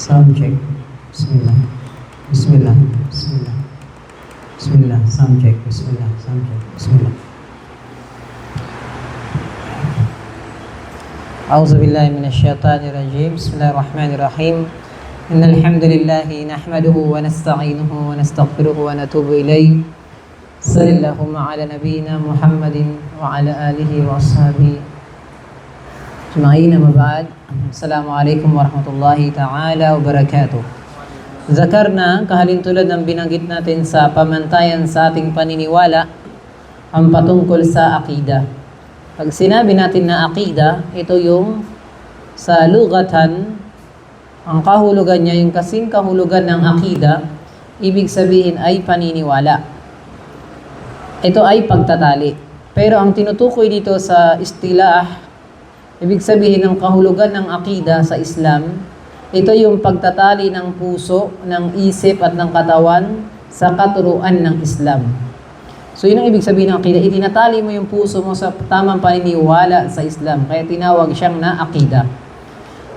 Sound check. Bismillah. Bismillah. Bismillah. Bismillah. Sound check. Bismillah. Sound check. Bismillah. أعوذ بالله من الشيطان الرجيم. بسم الله الرحمن الرحيم. إن الحمد لله نحمده ونستعينه ونستغفره ونتوب إليه. صلى اللهم على نبينا محمد وعلى آله وأصحابه أجمعين. أما بعد. السلام عليكم warahmatullahi ta'ala wabarakatuh. Zakarna, kahalintulad ng binanggit natin sa pamantayan sa ating paniniwala, ang patungkol sa akida. Pag sinabi natin na akida, ito yung sa lugatan, ang kahulugan niya, yung kasing kahulugan ng akida, ibig sabihin ay paniniwala. Ito ay pagtatali. Pero ang tinutukoy dito sa istilah, ibig sabihin ng kahulugan ng akida sa Islam, ito yung pagtatali ng puso, ng isip at ng katawan sa katuruan ng Islam. So yun ang ibig sabihin ng akida. Itinatali mo yung puso mo sa tamang paniniwala sa Islam. Kaya tinawag siyang na akida.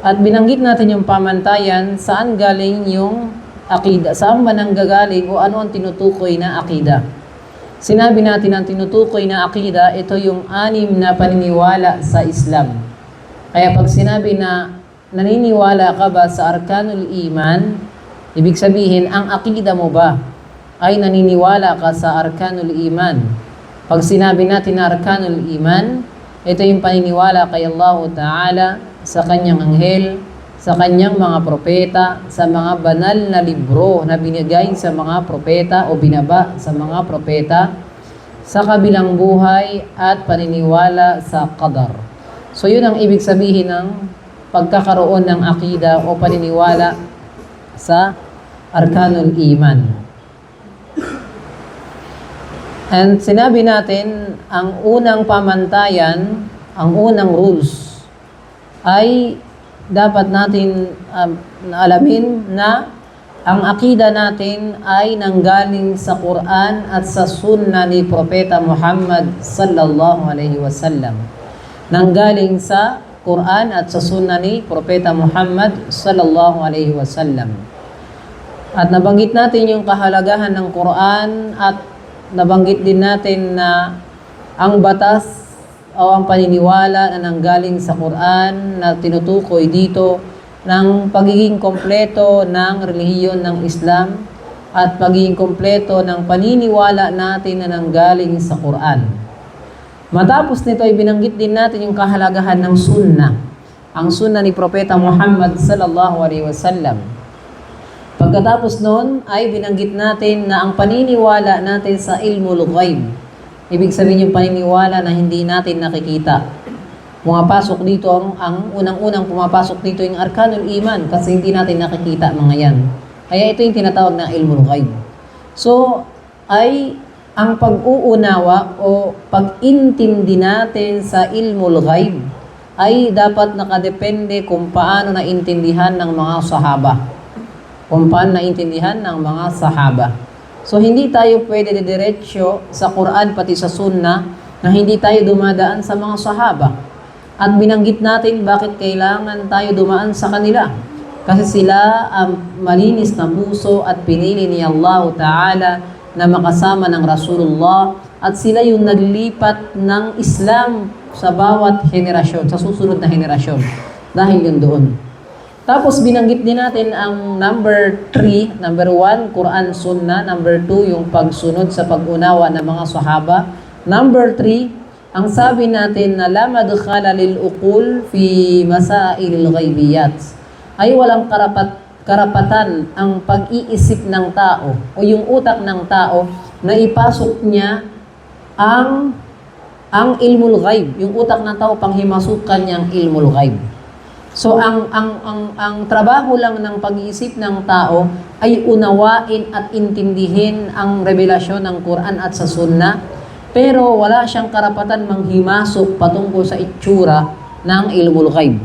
At binanggit natin yung pamantayan, saan galing yung akida, saan ba nanggagaling o ano ang tinutukoy na akida. Sinabi natin ang tinutukoy na akida, ito yung 6 na paniniwala sa Islam. Kaya pag sinabi na naniniwala ka ba sa arkanul iman, ibig sabihin, ang akida mo ba ay naniniwala ka sa arkanul iman? Pag sinabi natin na arkanul iman, ito yung paniniwala kay Allah Ta'ala, sa kanyang anghel, sa kanyang mga propeta, sa mga banal na libro na binigay sa mga propeta o binaba sa mga propeta, sa kabilang buhay at paniniwala sa qadar. So yun ang ibig sabihin ng pagkakaroon ng akida o paniniwala sa arkanul iman. And sinabi natin, ang unang pamantayan, ang unang rules, ay dapat natin alamin na ang akida natin ay nanggaling sa Quran at sa Sunnah ni Propeta Muhammad sallallahu alaihi wasallam. Nanggaling sa Quran at sa Sunnah ni Propeta Muhammad sallallahu alaihi wasallam. At nabanggit natin yung kahalagahan ng Quran at nabanggit din natin na ang batas o ang paniniwala na nanggaling sa Quran na tinutukoy dito ng pagiging kompleto ng relihiyon ng Islam at pagiging kompleto ng paniniwala natin na nanggaling sa Quran. Matapos nito ay binanggit din natin yung kahalagahan ng sunnah. Ang sunnah ni Propeta Muhammad sallallahu alaihi wasallam. Pagkatapos noon ay binanggit natin na ang paniniwala natin sa ilmul ghaib. Ibig sabihin yung paniniwala na hindi natin nakikita. Pumapasok dito ang unang-unang pumapasok dito yung arkanul iman kasi hindi natin nakikita mga yan. Kaya ito yung tinatawag na ilmul ghaib. So ay ang pag-uunawa o pag-intindi natin sa ilmul ghaib ay dapat nakadepende kung paano naintindihan ng mga sahaba. Kung paano naintindihan ng mga sahaba. So hindi tayo pwede diretso sa Quran pati sa Sunnah na hindi tayo dumadaan sa mga sahaba. At binanggit natin bakit kailangan tayo dumaan sa kanila. Kasi sila ang malinis na puso at pinili ni Allah Ta'ala na makasama ng Rasulullah at sila yung naglipat ng Islam sa bawat henerasyon, sa susunod na henerasyon. Dahil yun doon. Tapos binanggit din natin ang number 3, number 1, Quran Sunnah, number 2, yung pagsunod sa pag-unawa ng mga sahaba. Number 3, ang sabi natin na la madkhala lil uqul fi masailil ghaibiyat, ay walang karapatan ang pag-iisip ng tao o yung utak ng tao na ipasok niya ang ilmul ghaib. Yung utak ng tao panghimasukan niyang ilmul ghaib. So ang trabaho lang ng pag-iisip ng tao ay unawain at intindihin ang revelasyon ng Quran at sa Sunnah, pero wala siyang karapatan manghimasok patungkol sa itsura ng ilmul ghaib.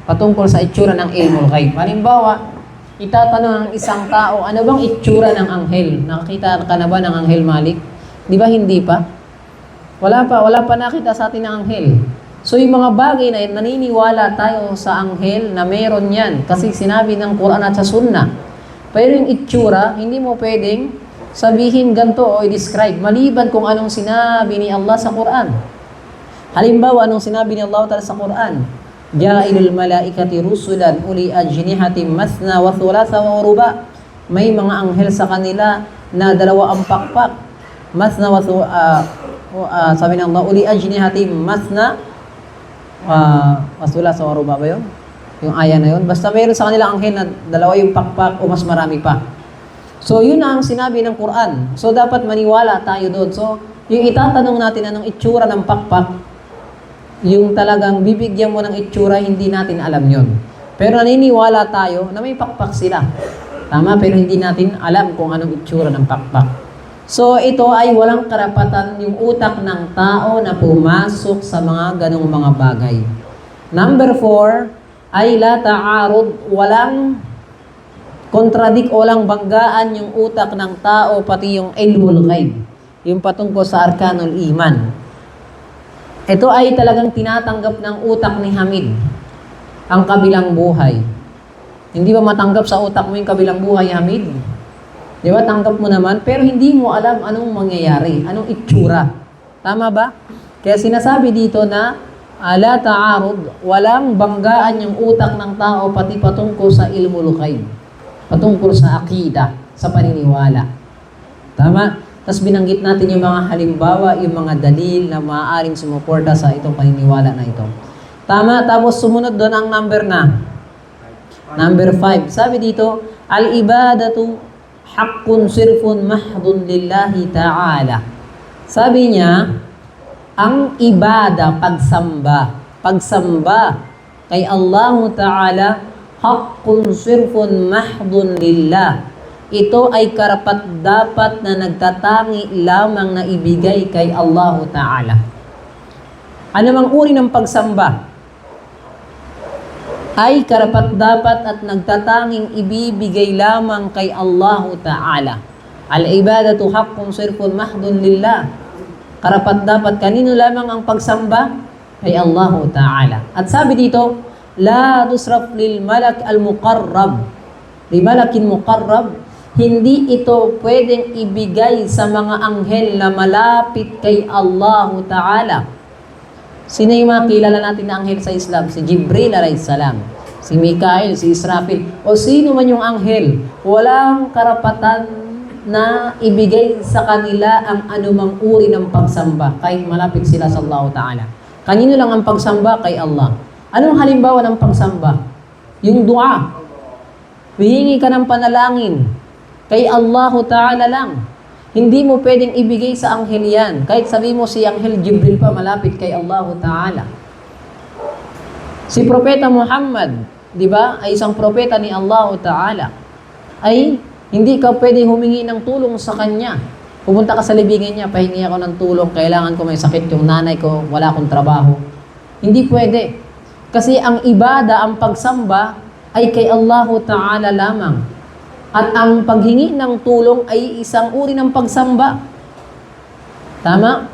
Patungkol sa itsura ng ilmul ghaib. Halimbawa, itatanong ang isang tao, ano bang itsura ng anghel? Nakakita ka na ba ng anghel, Malik? Di ba hindi pa? Wala pa nakita sa atin ng anghel. So yung mga bagay na yan, naniniwala tayo sa anghel na meron yan. Kasi sinabi ng Quran at sa Sunnah. Pero yung itsura, hindi mo pwedeng sabihin ganito o i-describe. Maliban kung anong sinabi ni Allah sa Quran. Halimbawa, anong sinabi ni Allah sa Quran? Ja'ilul malaikati rusulan uli ajnihatin masna wa thulatha wa ruba. May mga anghel sa kanila na dalawa ang pakpak. Masna wa sabi ng Allah, uli ajnihatin masna wasula sa waruba ba yun? Yung aya na yun. Basta mayroon sa kanila anghel na dalawa yung pakpak o mas marami pa. So, yun ang sinabi ng Quran. So, dapat maniwala tayo doon. So, yung itatanong natin anong itsura ng pakpak, yung talagang bibigyan mo ng itsura, hindi natin alam yun. Pero naniniwala tayo na may pakpak sila. Tama? Pero hindi natin alam kung anong itsura ng pakpak. So, ito ay walang karapatan yung utak ng tao na pumasok sa mga ganong mga bagay. Number 4, ay la ta'arud, walang kontradik o walang banggaan yung utak ng tao, pati yung ilmul ghaib, yung patungkol sa arkanul iman. Ito ay talagang tinatanggap ng utak ni Hamid, ang kabilang buhay. Hindi ba matanggap sa utak mo yung kabilang buhay, Hamid? Di ba? Tanggap mo naman, pero hindi mo alam anong mangyayari, anong itsura. Tama ba? Kaya sinasabi dito na la ta'arud, walang banggaan yung utak ng tao pati patungkol sa ilmul ghaib, patungkol sa akida, sa paniniwala. Tama? Tapos binanggit natin yung mga halimbawa, yung mga dalil na maaaring sumuporta sa itong paniniwala na ito. Tama? Tapos sumunod doon ang number 5. Sabi dito, al-ibadatu haqqun sirfun mahdun lillahi ta'ala. Sabi niya, ang ibada, pagsamba kay Allah Ta'ala, haqqun sirfun mahdun lillah. Ito ay karapat-dapat na nagtatangi lamang na ibigay kay Allah Ta'ala. Ano mang uri ng pagsamba ay karapat-dapat at nagtatanging ibibigay lamang kay Allah Ta'ala. Al-ibadatu haqqun sirfun mahdun lillah. Karapat-dapat kanino lamang ang pagsamba? Kay Allah Ta'ala. At sabi dito, la tusraf lil malak al-muqarrab. Li malakin muqarrab, hindi ito pwedeng ibigay sa mga anghel na malapit kay Allah Ta'ala. Sino yung mga kilala natin na anghel sa Islam? Si Jibril alayhis salam, si Mikael, si Israfil, o sino man yung anghel, walang karapatan na ibigay sa kanila ang anumang uri ng pagsamba kahit malapit sila sa Allah Ta'ala. Kanino lang ang pagsamba? Kay Allah. Anong halimbawa ng pagsamba? Yung dua. Hihingi ka ng panalangin kay Allah Ta'ala lang. Hindi mo pwedeng ibigay sa anghel yan. Kahit sabi mo si Anghel Jibril pa malapit kay Allah Ta'ala. Si Propeta Muhammad, di ba, ay isang propeta ni Allah Ta'ala. Ay hindi ka pwedeng humingi ng tulong sa kanya. Pumunta ka sa libingan niya, pahingi ako ng tulong, kailangan ko may sakit yung nanay ko, wala akong trabaho. Hindi pwede. Kasi ang ibada, ang pagsamba, ay kay Allah Ta'ala lamang. At ang paghingi ng tulong ay isang uri ng pagsamba. Tama?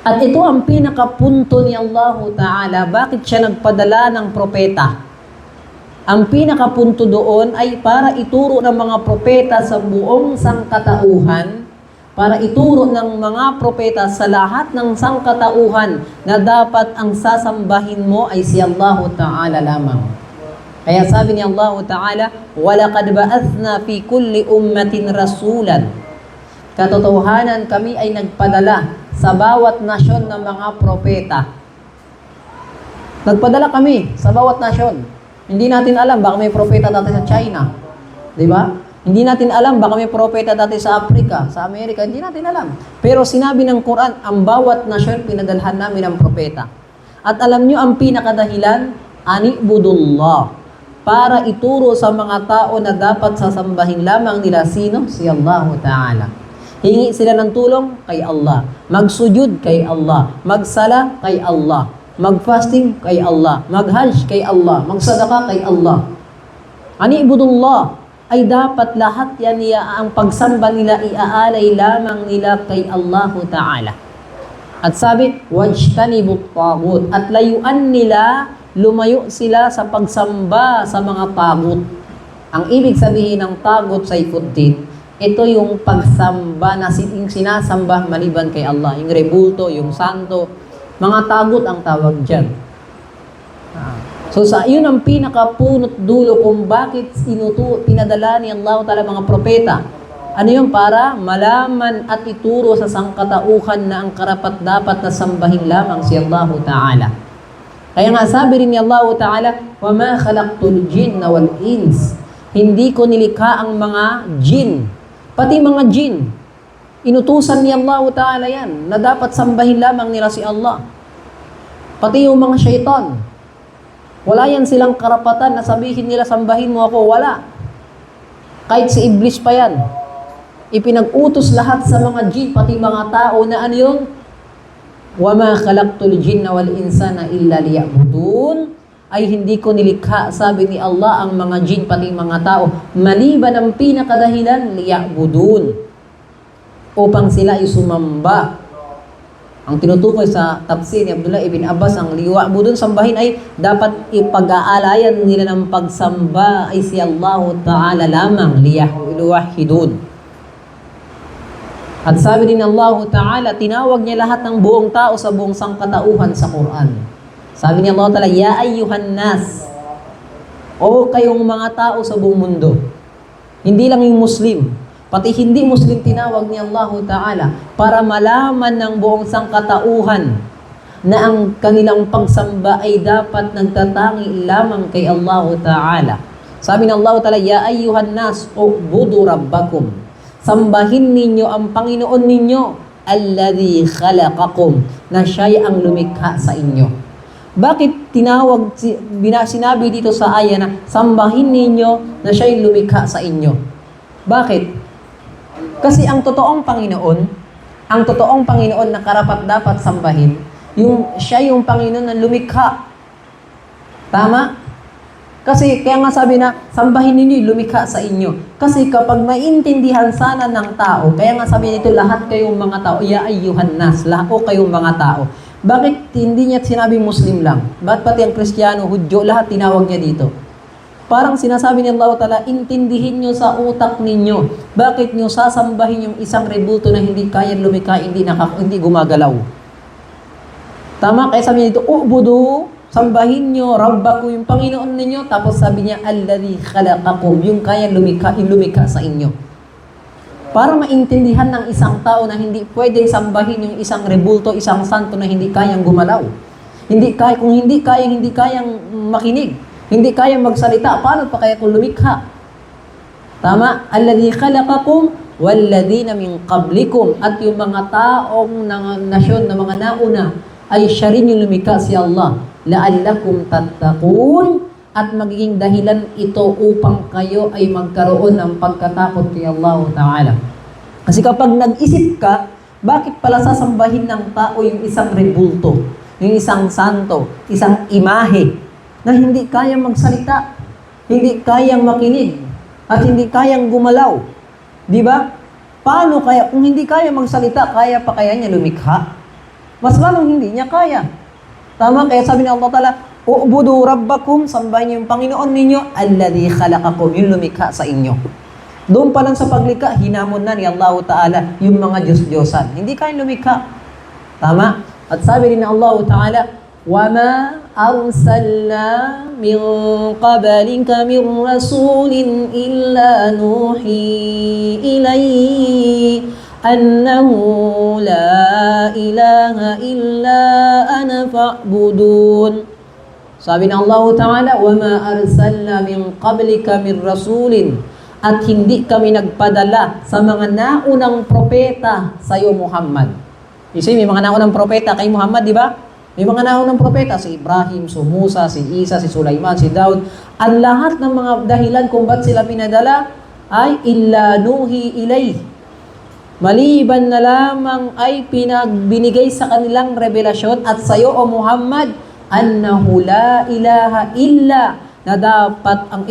At ito ang pinakapunto ni Allah Ta'ala. Bakit siya nagpadala ng propeta? Ang pinakapunto doon ay para ituro ng mga propeta sa buong sangkatauhan, para ituro ng mga propeta sa lahat ng sangkatauhan na dapat ang sasambahin mo ay si Allah Ta'ala lamang. Kaya sabi ni Allah Ta'ala, وَلَقَدْ بَأَثْنَا فِي كُلِّ أُمَّةٍ رَسُولًا. Katotohanan, kami ay nagpadala sa bawat nasyon ng mga propeta. Nagpadala kami sa bawat nasyon. Hindi natin alam, baka may propeta dati sa China. Di ba? Hindi natin alam, baka may propeta dati sa Africa, sa Amerika. Hindi natin alam. Pero sinabi ng Quran, ang bawat nasyon pinadalhan namin ng propeta. At alam nyo ang pinakadahilan, anibudullah. Para ituro sa mga tao na dapat sasambahin lamang nila sino? Si Allah Ta'ala. Hingi sila ng tulong kay Allah. Magsujud kay Allah. Magsala kay Allah. Magfasting kay Allah. Maghajj kay Allah. Magsadaka kay Allah. Anibudullah. Ay dapat lahat yan ang pagsamba nila iaalay lamang nila kay Allah Ta'ala. At sabi, wajtanibut tagut. At layuan nila, lumayo sila sa pagsamba sa mga tagut. Ang ibig sabihin ng tagut, Saifuddin, ito yung pagsamba na yung sinasamba maliban kay Allah. Yung rebulto, yung santo, mga tagut ang tawag dyan. So yun ang pinakapunot dulo kung bakit pinadala ni Allah Ta'ala mga propeta. Ano yun? Para malaman at ituro sa sangkatauhan na ang karapat-dapat na sambahin lamang si Allah Ta'ala. Kaya nga sabi rin ni Allah Ta'ala, وَمَا خَلَقْتُ الْجِنَّ وَالْإِنسِ Hindi ko nilikha ang mga jin. Pati mga jin. Inutusan ni Allah Ta'ala yan na dapat sambahin lamang nila si Allah. Pati yung mga syaitan. Wala yan silang karapatan na sabihin nila sambahin mo ako. Wala. Kahit si Iblis pa yan. Ipinag-utos lahat sa mga jin, pati mga tao na ano yun? وَمَا خَلَقْتُ الْجِنَّ وَالْإِنسَانَ إِلَّا لِيَعْبُدُونَ Ay hindi ko nilikha, sabi ni Allah, ang mga jin, pati mga tao, maliban ang pinakadahilan, liya'budun. Upang sila ay sumamba. Ang tinutukoy sa tafsir ni Abdullah ibn Abbas, ang liya'budun, sambahin ay dapat ipag-aalayan nila ng pagsamba ay si Allah Ta'ala lamang, liya'wahidun. At sabi din Allah Ta'ala, tinawag niya lahat ng buong tao sa buong sangkatauhan sa Quran. Sabi ni Allah Ta'ala, Ya ayyuhan nas, o kayong mga tao sa buong mundo. Hindi lang yung Muslim, pati hindi Muslim tinawag ni Allah Ta'ala para malaman ng buong sangkatauhan na ang kanilang pagsamba ay dapat nagtatangi lamang kay Allah Ta'ala. Sabi ni Allah Ta'ala, Ya ayyuhan nas, u'budu rabbakum. Sambahin ninyo ang Panginoon ninyo, alladhi khalaqakum, na siya'y ang lumikha sa inyo. Bakit sinabi dito sa aya na sambahin ninyo na siya'y lumikha sa inyo? Bakit? Kasi ang totoong Panginoon na karapat dapat sambahin, siya yung Panginoon na lumikha. Tama? Kasi kaya nga sabi na, sambahin ninyo, lumikha sa inyo. Kasi kapag maintindihan sana ng tao, kaya nga sabi nito, lahat kayong mga tao, ya ayyuhan nas, lahat o kayong mga tao. Bakit hindi niya sinabi Muslim lang? Bakit pati ang Kristiyano, Hudyo, lahat tinawag niya dito? Parang sinasabi ni Allah Ta'ala, intindihin nyo sa utak ninyo. Bakit nyo sasambahin yung isang rebulto na hindi kayang lumikha, hindi gumagalaw? Tama? Kaya sabi niya dito, u'budu, sambahin nyo, Rabbaku, yung Panginoon ninyo. Tapos sabi niya, alladhi khalaqakum, yung kaya lumikha sa inyo. Para maintindihan ng isang tao na hindi pwedeng sambahin yung isang rebulto, isang santo na hindi kayang gumalaw. Kung hindi kayang makinig, hindi kayang magsalita, paano pa kaya kung lumikha? Tama? Alladhi khalaqakum, walladhina min qablikum. At yung mga taong nasyon na mga nauna, ay siya rin yung lumikha si Allah. La'allakum tattaqun, at magiging dahilan ito upang kayo ay magkaroon ng pagkatakot kay Allah Ta'ala. Kasi kapag nag-isip ka, bakit pala sasambahin ng tao yung isang rebulto, yung isang santo, isang imahe, na hindi kayang magsalita, hindi kayang makinig, at hindi kayang gumalaw? Di ba? Paano kaya, kung hindi kaya magsalita, kaya pa kaya niya lumikha? Mas lalong hindi niya kaya. Tama? Kaya sabi ni Allah Ta'ala, u'budu rabbakum, sambahin niyo yung Panginoon ninyo, alladhi khalaqakum, yung lumikha sa inyo. Doon pa lang sa paglikha, hinamon na ni Allah Ta'ala yung mga Diyos-Diyosan. Hindi kayang lumikha. Tama? At sabi rin ni Allah Ta'ala, وَمَا أَرْسَلْنَا مِنْ قَبَلِكَ مِنْ رَسُولٍ إِلَّا نُوحِي إِلَيْهِ أَنَّهُ لَا إِلَهَ إِلَّا أَنَا فَاعْبُدُونِ. Sabi ng Allah Ta'ala, وَمَا أَرْسَلْنَا مِنْ قَبْلِكَ مِنْ رَسُولٍ, at hindi kami nagpadala sa mga naunang propeta sa iyo, Muhammad. Kasi may mga naunang propeta kay Muhammad, di ba? May mga naunang propeta, si Ibrahim, si Musa, si Isa, si Sulaiman, si Daud. Ang lahat ng mga dahilan kung ba't sila pinadala ay illa nuhi ilayh. Maliban na lamang ay binigay sa kanilang revelasyon at sa iyo, O Muhammad, annahu la ilaha illa, na dapat ang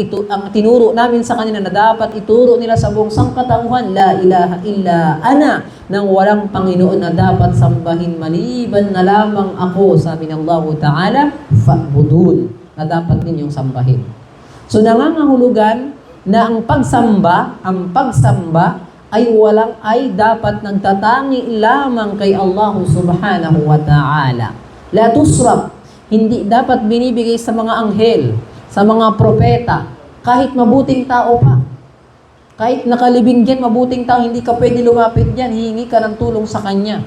tinuro namin sa kanila na dapat ituro nila sa buong sangkatauhan, la ilaha illa ana, nang walang Panginoon na dapat sambahin maliban na lamang ako, sabi ng Allah Ta'ala, fa'budun, na dapat ninyong sambahin. So nangangahulugan na ang pagsamba ay dapat nagtatangi lamang kay Allah Subhanahu wa Ta'ala. La tusraf, hindi dapat binibigay sa mga anghel, sa mga propeta, kahit mabuting tao pa. Kahit nakalibing dyan, mabuting tao, hindi ka pwede lumapit dyan, hihingi ka ng tulong sa kanya.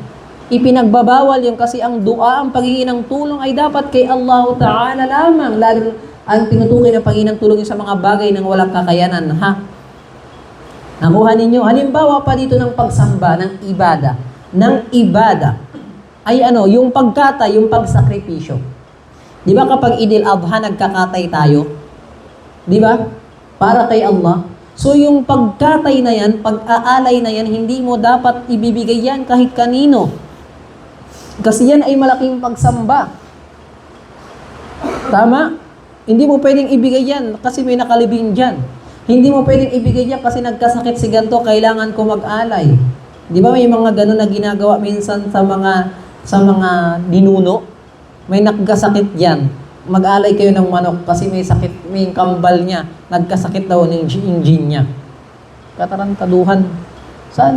Ipinagbabawal yun kasi ang dua, ang paghingi ng tulong ay dapat kay Allah Ta'ala lamang. Lalo ang tinutukoy ng paghingi ng tulong sa mga bagay ng walang kakayanan, ha? Nakuha ninyo? Halimbawa pa dito ng pagsamba, ng ibada, ay yung pagkatay, yung pagsakripisyo. Di ba kapag Idil Adha, nagkakatay tayo? Di ba? Para kay Allah. So yung pagkatay na yan, pag-aalay na yan, hindi mo dapat ibibigay yan kahit kanino. Kasi yan ay malaking pagsamba. Tama? Hindi mo pwedeng ibigay yan kasi may nakalibing dyan. Hindi mo pwedeng ibigay yan kasi nagkasakit si ganito, kailangan ko mag-alay. Di ba may mga gano'n na ginagawa minsan sa mga ninuno? May nagkasakit yan. Mag-alay kayo ng manok kasi may sakit, may kambal niya. Nagkasakit daw ng engine niya. Katarantaduhan.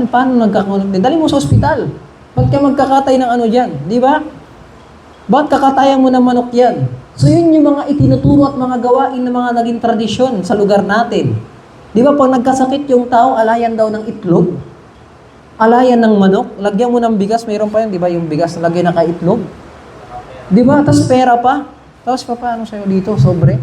Paano nagkakaroon? Dali mo sa ospital. Ba't ka magkakatay ng dyan? Di ba? Ba't kakatayan mo ng manok yan? So yun yung mga itinuturo at mga gawain ng mga naging tradisyon sa lugar natin. Di ba pag nagkasakit yung tao, alayan daw ng itlog? Alayan ng manok? Lagyan mo ng bigas, mayroon pa yun, di ba yung bigas na lagyan na ka-itlog? Di ba? Tapos pera pa. Tapos paano sa'yo dito? Sobre.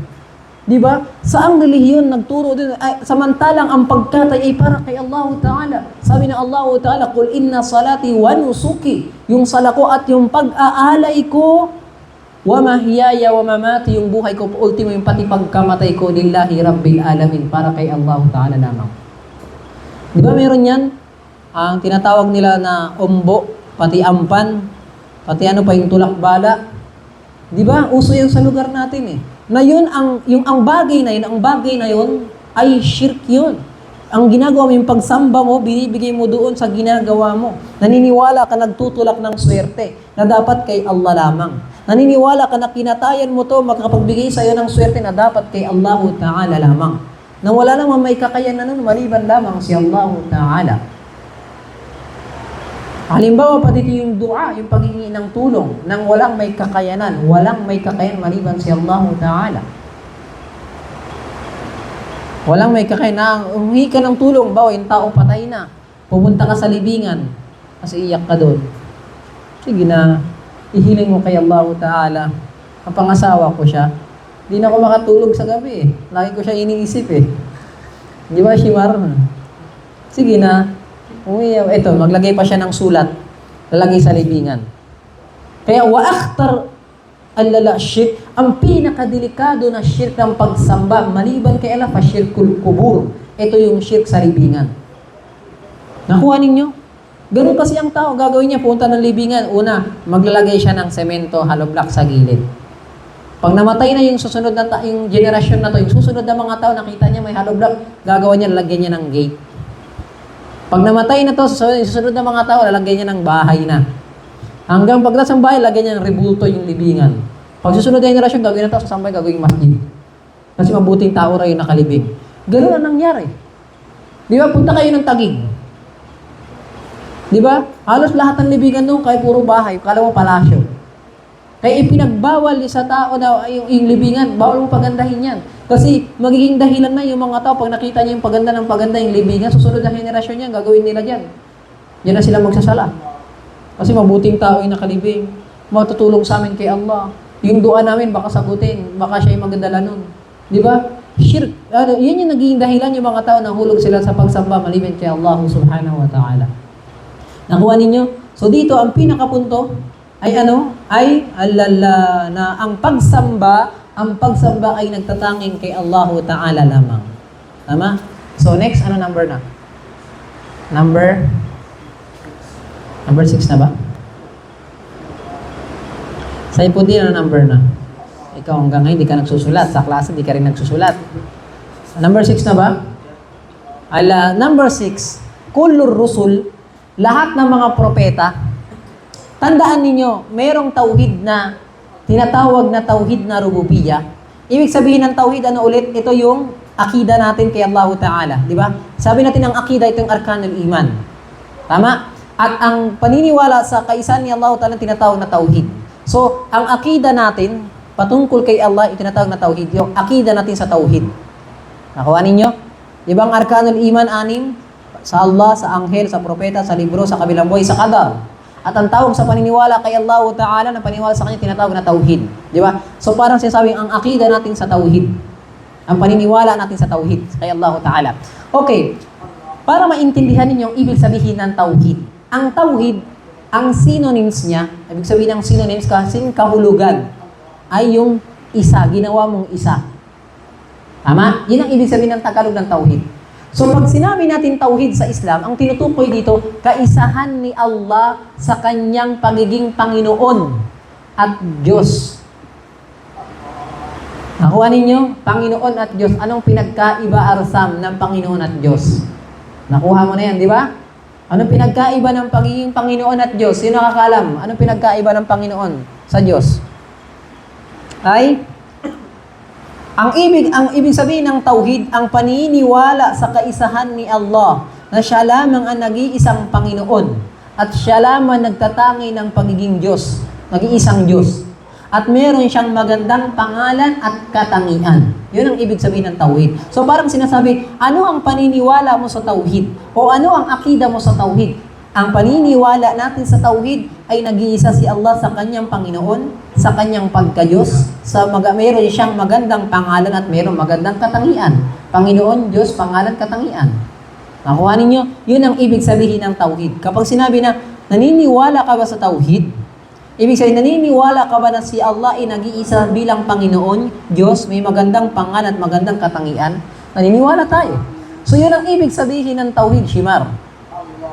Di ba? Saang relihiyon nagturo din? Samantalang ang pagkatay ay para kay Allah Ta'ala. Sabi ng Allah Ta'ala, Qul inna salati wa nusuki. Yung sala ko at yung pag-aalay ko, wa mahyaya wa mamati, yung buhay ko, ultimo yung pati pagkamatay ko, lillahi rabbil alamin, para kay Allah Ta'ala lamang. Di ba meron yan? Ang tinatawag nila na umbo, pati ampan, pati pa yung tulak bala. Di ba? Uso yan sa lugar natin eh. Na yun, ang bagay na yun ay shirk yun. Ang ginagawa mo, yung pagsamba mo, binibigay mo doon sa ginagawa mo. Naniniwala ka nagtutulak ng swerte na dapat kay Allah lamang. Naniniwala ka na kinatayan mo to, makapagbigay sa iyo ng swerte na dapat kay Allah Ta'ala lamang. Nang wala namang may kakayanan nun, maliban lamang si Allah Ta'ala. Halimbawa pa dito yung dua, yung paghingi ng tulong, nang walang may kakayanan maliban si Allah Ta'ala. Walang may kakayanan, humingi ka ng tulong, bawa yung tao patay na, pupunta ka sa libingan, kasi iyak ka doon. Sige na, ihiling mo kay Allah Ta'ala. Ang pangasawa ko siya, di na ako makatulog sa gabi eh. Lagi ko siya iniisip eh. Di ba, Shimar? Sige na, ito, maglagay pa siya ng sulat, lalagay sa libingan. Kaya wa'akhtar al-lala shirk, ang pinakadelikado na shirk ng pagsamba, maliban kay Allah, fa-shirkul kubur. Ito yung shirk sa libingan. Nakuha ninyo? Ganun kasi ang tao, gagawin niya, punta ng libingan, una, maglalagay siya ng semento, hollow block sa gilid. Pag namatay na yung susunod na yung generasyon na to, yung susunod na mga tao, nakita niya may hollow block, gagawa niya, lalagyan niya ng gate. Pag namatay na to, susunod na mga tao, lalagyan niya ng bahay na. Hanggang pagdating sa bahay, lagyan niya ng rebulto yung libingan. Pag susunod na generasyon, gagawin na to, sa sambay, gagawin masjid. Kasi mabuting tao rin yung nakalibing. Ganun ang nangyari. Di ba? Punta kayo ng Taguig. Di ba? Halos lahat ng libingan doon, kahit puro bahay, kala mo palasyo. Kaya ipinagbawal sa tao na yung libingan, bawal mo pagandahin yan. Kasi magiging dahilan na yung mga tao, pag nakita niya yung paganda ng paganda yung libingan, susunod na henerasyon niya, gagawin nila dyan. Diyan na sila magsasala. Kasi mabuting tao yung nakalibing. Matutulong sa amin kay Allah. Yung dua namin, baka sagutin, baka siya yung magdala nun. Di ba? Shirk. Yan yung naging dahilan yung mga tao na hulog sila sa pagsamba maliban kay Allah subhanahu wa ta'ala. Nakuha ninyo? So dito, ang pinakapunto ay na ang pagsamba ay nagtatanging kay Allah Ta'ala lamang. Tama? So next, number na? Number 6 na ba? Sa ipon din, number na? Ikaw hanggang ngayon, di ka nagsusulat. Sa klase, di ka rin nagsusulat. Number 6 na ba? Number 6, kullur rusul, lahat ng mga propeta, tandaan ninyo, merong tauhid na tinatawag na tauhid na rububiyya. Ibig sabihin ng tauhid, ano ulit? Ito yung akida natin kay Allah Ta'ala. Di ba? Sabi natin ang akida, ito yung arkanul iman. Tama? At ang paniniwala sa kaisan ni Allah Ta'ala tinatawag na tauhid. So, ang akida natin, patungkol kay Allah, itinatawag na tauhid. Yung akida natin sa tauhid. Nakuha ninyo? Di ba ang arkanul iman, 6? Sa Allah, sa anghel, sa propeta, sa libro, sa kabilang buhay, sa qadar. At ang tawag sa paniniwala kay Allah Ta'ala, na paniniwala sa Kanya, tinatawag na tauhid. Di ba? So parang sinasabing ang akida natin sa tauhid. Ang paniniwala natin sa tauhid kay Allah Ta'ala. Okay. Para maintindihan ninyo ang ibig sabihin ng tauhid. Ang tauhid, ang synonyms niya, ibig sabihin ng synonyms, kasing kahulugan, ay yung isa, ginawa mong isa. Tama? Yun ang ibig sabihin ng Tagalog ng tauhid. So pag sinabi natin tauhid sa Islam, ang tinutukoy dito, kaisahan ni Allah sa kanyang pagiging Panginoon at Diyos. Nakuha ninyo? Panginoon at Diyos. Anong pinagkaiba, Arsam, ng Panginoon at Diyos? Nakuha mo na yan, di ba? Anong pinagkaiba ng pagiging Panginoon at Diyos? Sino nakakalam? Anong pinagkaiba ng Panginoon sa Diyos? Ay, ang ibig sabihin ng tauhid, ang paniniwala sa kaisahan ni Allah na siya lamang ang nag-iisang Panginoon at siya lamang nagtatangi ng pagiging Diyos, nag-iisang Diyos. At meron siyang magandang pangalan at katangian. Yun ang ibig sabihin ng tauhid. So parang sinasabi, ano ang paniniwala mo sa tauhid? O ano ang akida mo sa tauhid? Ang paniniwala natin sa tauhid ay nag-iisa si Allah sa kanyang Panginoon, sa kanyang pagka-Diyos, meron siyang magandang pangalan at meron magandang katangian. Panginoon, Diyos, pangalan, katangian. Nakuha ninyo? Yun ang ibig sabihin ng tauhid. Kapag sinabi na, naniniwala ka ba sa tauhid? Ibig sabihin, naniniwala ka ba na si Allah ay nag-iisa bilang Panginoon, Diyos, may magandang pangalan at magandang katangian? Naniniwala tayo. So yun ang ibig sabihin ng tauhid, Shimar.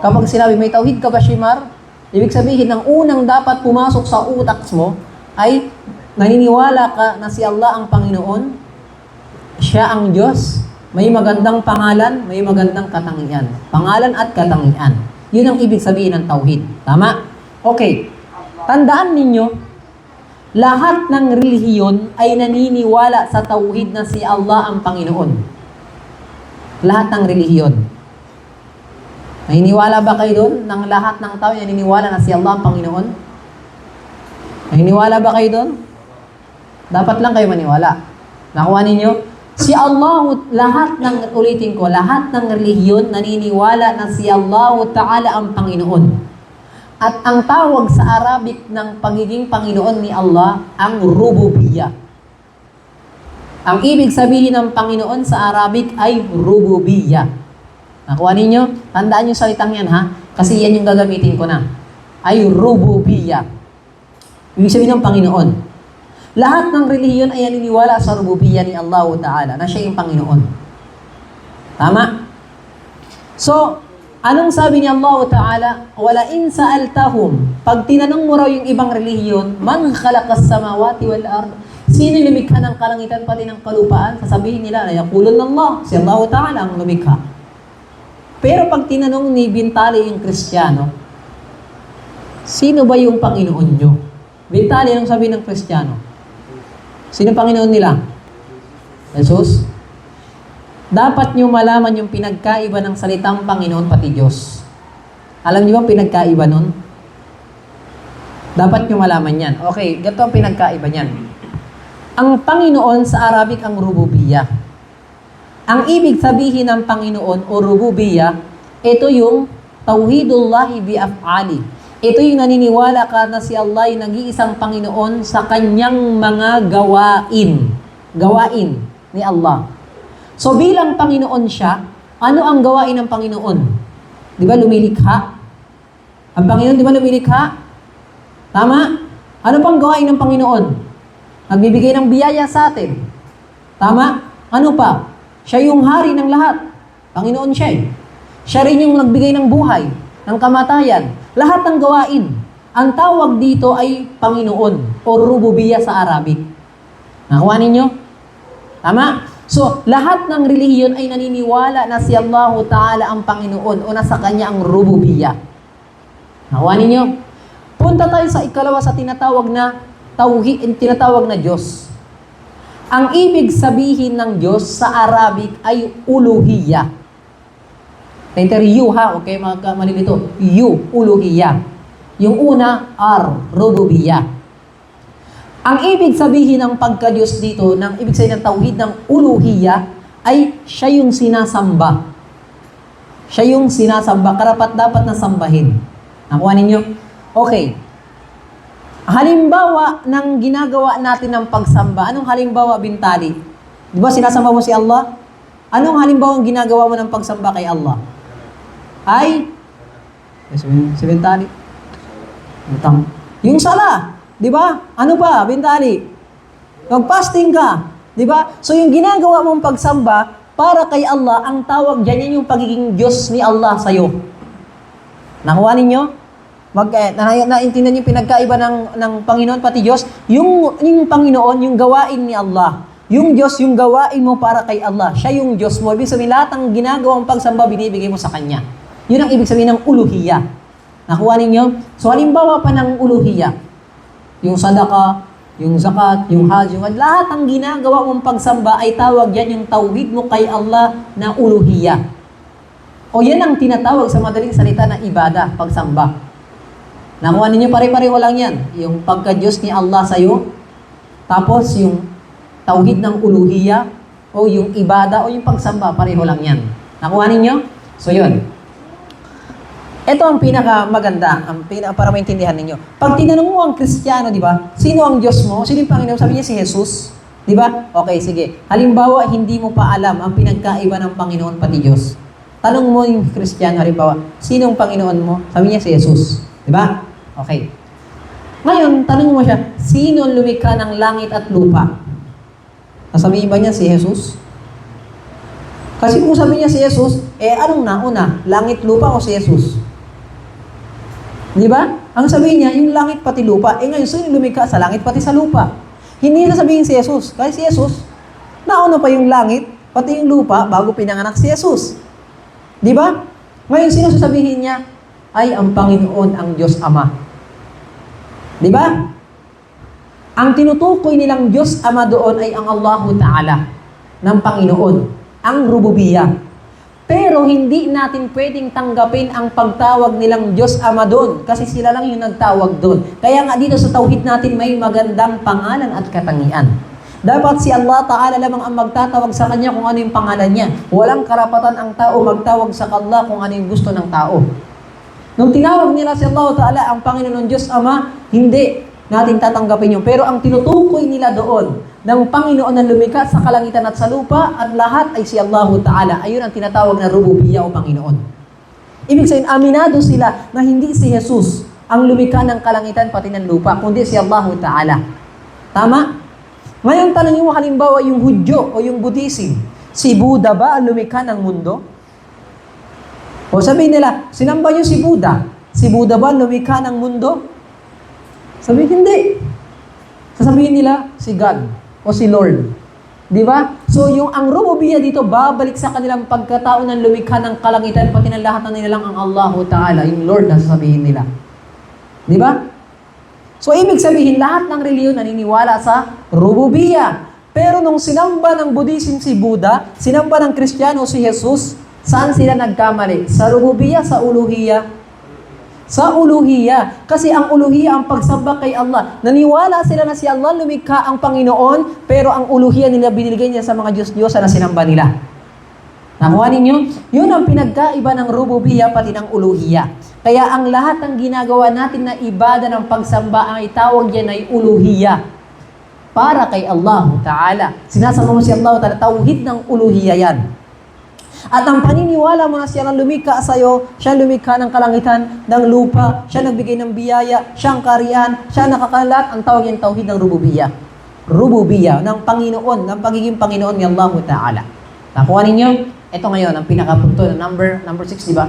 Kapag sinabi, may tauhid ka ba, Shimar? Ibig sabihin, ang unang dapat pumasok sa utak mo ay naniniwala ka na si Allah ang Panginoon, siya ang Diyos, may magandang pangalan, may magandang katangian. Pangalan at katangian. Yun ang ibig sabihin ng tauhid. Tama? Okay. Tandaan ninyo, lahat ng relihiyon ay naniniwala sa tauhid na si Allah ang Panginoon. Lahat ng relihiyon. Naniniwala ba kayo doon? Ng lahat ng tao naniniwala na si Allah ang Panginoon? Naniniwala ba kayo doon? Dapat lang kayo maniwala. Nakuha ninyo? Si Allah, ulitin ko, lahat ng relihiyon naniniwala na si Allah Ta'ala ang Panginoon. At ang tawag sa Arabic ng pagiging Panginoon ni Allah, ang rububiyya. Ang ibig sabihin ng Panginoon sa Arabic ay rububiyya. Nakuha ninyo? Tandaan yung salitang yan, ha? Kasi yan yung gagamitin ko na. Ay rububiyya. Ibig sabihin ng Panginoon. Lahat ng relihiyon ay naniniwala sa rububiyya ni Allah Ta'ala, na siya yung Panginoon. Tama? So, anong sabi ni Allah Ta'ala? Wala in sa'altahum. Pag tinanong mo raw yung ibang relihiyon, man khalaqas samawati wal ard. Sino lumikha ng kalangitan pati ng kalupaan? Sasabihin nila na yaqulun Allah. Si Allah Ta'ala ang lumikha. Pero pag tinanong ni Bintali yung Kristiyano, sino ba yung Panginoon nyo? Bintali, anong sabi ng Kristiyano? Sino Panginoon nila? Jesus? Dapat nyo malaman yung pinagkaiba ng salitang Panginoon pati Diyos. Alam niyo ba pinagkaiba nun? Dapat nyo malaman yan. Okay, ganito ang pinagkaiba niyan. Ang Panginoon sa Arabic ang rububiyya. Ang ibig sabihin ng Panginoon o rububiyya, ito yung tauhidullahi bi'af'ali. Ito yung naniniwala ka na si Allah ay nag-iisang Panginoon sa kanyang mga gawain. Gawain ni Allah. So bilang Panginoon siya, ano ang gawain ng Panginoon? Di ba lumilikha? Ang Panginoon, di ba lumilikha? Tama? Ano pang gawain ng Panginoon? Nagbibigay ng biyaya sa atin. Tama? Ano pa? Siya yung hari ng lahat. Panginoon siya eh. Siya rin yung nagbigay ng buhay, ng kamatayan. Lahat ng gawain. Ang tawag dito ay Panginoon o rububiyya sa Arabic. Nakuha ninyo? Tama? So, lahat ng relihiyon ay naniniwala na si Allah Ta'ala ang Panginoon o nasa Kanya ang rububiyya. Nakuha ninyo? Punta tayo sa ikalawa sa tinatawag na tinatawag na Diyos. Ang ibig sabihin ng Diyos sa Arabic ay uluhiyya. Enter you ha, okay mga malilito. You, uluhiyya. Yung una, rububiyya. Ang ibig sabihin ng pagka-Diyos dito, ng ibig sabihin ng tauhid ng uluhiyya, ay siya yung sinasamba. Siya yung sinasamba, karapat-dapat na sambahin. Nakuha ninyo? Okay. Halimbawa ng ginagawa natin ng pagsamba. Anong halimbawa, Bintali? Di ba sinasamba mo si Allah? Anong halimbawa ang ginagawa mo ng pagsamba kay Allah? Ay, si Bintali. Yung sala. Di ba? Ano pa, Bintali? Mag-fasting ka. Di ba? So yung ginagawa mong pagsamba para kay Allah, ang tawag dyan, yan yung pagiging Diyos ni Allah sa'yo. Nakuha ninyo? Naintindihan yung pinagkaiba ng Panginoon pati Diyos. Yung Panginoon, yung gawain ni Allah. Yung Diyos, yung gawain mo para kay Allah. Siya yung Diyos mo. Ibig sabihin, lahat ng ginagawang pagsamba, binibigay mo sa Kanya. Yun ang ibig sabihin ng uluhiyya. Nakuha ninyo? So, halimbawa pa ng uluhiyya. Yung sadaka, yung zakat, yung hajj, lahat ng ginagawa mong pagsamba ay tawag yan yung tauhid mo kay Allah na uluhiyya. O yan ang tinatawag sa madaling salita na ibada, pagsamba. Nakuha ninyo, pare-pareho lang yan. Yung pagka-Diyos ni Allah sa'yo, tapos yung tauhid ng uluhiyya, o yung ibada, o yung pagsamba, pareho lang yan. Nakuha ninyo? So yun. Ito ang pinakamaganda, para maintindihan ninyo. Pag tinanong mo ang Kristiyano, di ba? Sino ang Diyos mo? Sino yung Panginoon? Sabi niya si Jesus. Di ba? Okay, sige. Halimbawa, hindi mo pa alam ang pinagkaiba ng Panginoon pati Diyos. Tanong mo yung Kristiyano, halimbawa, sino ang Panginoon mo? Sabi niya si Jesus. Di ba? Okay. Ngayon, tanong mo siya, sino lumikha ng langit at lupa? Sasabihin ba niya si Jesus? Kasi kung sabi niya si Jesus, anong nauna? Langit, lupa o si Jesus? Di ba? Ang sabihin niya, yung langit pati lupa. Ngayon, sino lumikha sa langit pati sa lupa? Hindi na sabihin si Jesus. Kasi si Jesus, nauna pa yung langit, pati yung lupa, bago pinanganak si Jesus. Di ba? Ngayon, sino sasabihin niya? Ay, ang Panginoon, ang Diyos Ama. Di ba? Ang tinutukoy nilang Diyos Ama doon ay ang Allahu Ta'ala ng Panginoon, ang rububiyya. Pero hindi natin pwedeng tanggapin ang pagtawag nilang Diyos Ama doon kasi sila lang yung nagtawag doon. Kaya nga dito sa tauhid natin may magandang pangalan at katangian. Dapat si Allah Ta'ala lamang ang magtatawag sa Kanya kung ano yung pangalan niya. Walang karapatan ang tao magtawag sa Allah kung ano yung gusto ng tao. Nung tinawag nila si Allah Ta'ala ang Panginoon Diyos Ama, hindi natin tatanggapin yun. Pero ang tinutukoy nila doon ng Panginoon na lumikha sa kalangitan at sa lupa at lahat ay si Allah Ta'ala. Ayun ang tinatawag na rububiyya o Panginoon. Ibig sabihin, aminado sila na hindi si Jesus ang lumikha ng kalangitan pati ng lupa, kundi si Allah Ta'ala. Tama? Ngayon tanongin mo halimbawa yung Hudyo o yung Buddhism. Si Buddha ba ang lumikha ng mundo? O sabihin nila, sinamba niyo si Buddha. Si Buddha ba lumikha ng mundo? Sabihin, hindi. Sasabihin nila, si God o si Lord. Di ba? So, ang rububiyya dito, babalik sa kanilang pagkatao ng lumikha ng kalangitan, pati ng lahat na nilang ang Allahu Ta'ala, yung Lord na sasabihin nila. Di ba? So, ibig sabihin, lahat ng reliyon naniniwala sa rububiyya. Pero nung sinamba ng Buddhism si Buddha, sinamba ng Kristiyano si Jesus, saan sila nagkamali? Sa rububiyya, sa uluhiyya? Sa uluhiyya. Kasi ang uluhiyya, ang pagsamba kay Allah. Naniwala sila na si Allah lumikha ang Panginoon, pero ang uluhiyya nila binigay niya sa mga Diyos-Diyosa na sinamba nila. Nakuha ninyo? Yun ang pinagkaiba ng rububiyya pati ng uluhiyya. Kaya ang lahat ng ginagawa natin na ibada ng pagsamba, ang itawag yan ay uluhiyya. Para kay Allah Ta'ala. Sinasama mo si Allah Ta'ala, tauhid ng uluhiyya yan. At ang paniniwala mo na siya ang lumikha sa'yo, siya lumikha ng kalangitan, ng lupa, siya nagbigay ng biyaya, siya ang kariyan, siya nakakalat, ang tawag yung tauhid ng rububiyya. Rububiyya, ng Panginoon, ng pagiging Panginoon ni Allah Ta'ala. Nakuha ninyo? Ito ngayon, ang pinakapunto na number 6, di ba?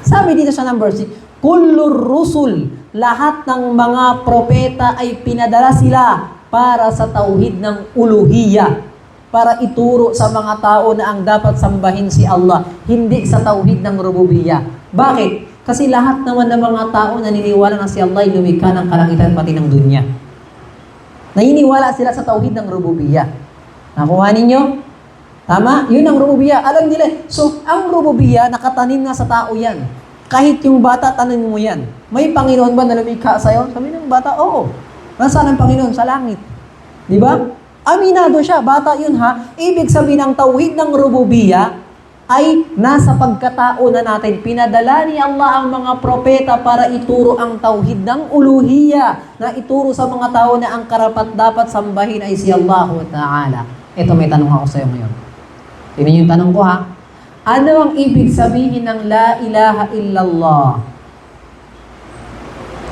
Sabi dito sa number 6, Kullur rusul, lahat ng mga propeta ay pinadala sila para sa tauhid ng uluhiyya, para ituro sa mga tao na ang dapat sambahin si Allah, hindi sa tauhid ng rububiyya. Bakit? Kasi lahat naman ng mga tao naniniwala na si Allah ay lumikha ng kalangitan pati ng dunya. Naniniwala sila sa tauhid ng rububiyya. Nakuha ninyo? Tama? Yun ang rububiyya. Alam nila. So, ang rububiyya, nakatanim na sa tao yan. Kahit yung bata, tanong mo yan. May Panginoon ba na lumikha sa'yo? Sabi ng bata, oo. Nasaan ang Panginoon? Sa langit. Di ba? Aminado siya. Bata yun ha. Ibig sabihin ang tauhid ng rububiyya ay nasa pagkatao na natin. Pinadala ni Allah ang mga propeta para ituro ang tauhid ng uluhiyya, na ituro sa mga tao na ang karapat dapat sambahin ay si Allah Ta'ala. Ito, may tanong ako sa iyo ngayon. Tingnan yung tanong ko ha. Ano ang ibig sabihin ng la ilaha illallah?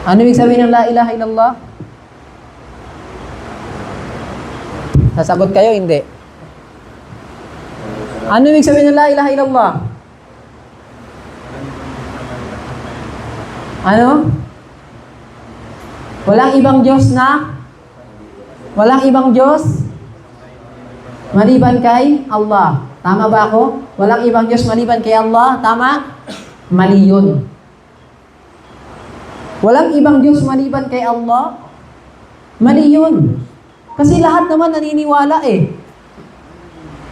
Ano ibig sabihin ng la ilaha illallah? Sasagot kayo, hindi. Ano ibig sabihin ng la ilaha illallah? Ano? Walang ibang Diyos na? Walang ibang Diyos? Maliban kay Allah. Tama ba ako? Walang ibang Diyos maliban kay Allah. Tama? Mali yun. Walang ibang Diyos maliban kay Allah. Mali yun. Kasi lahat naman naniniwala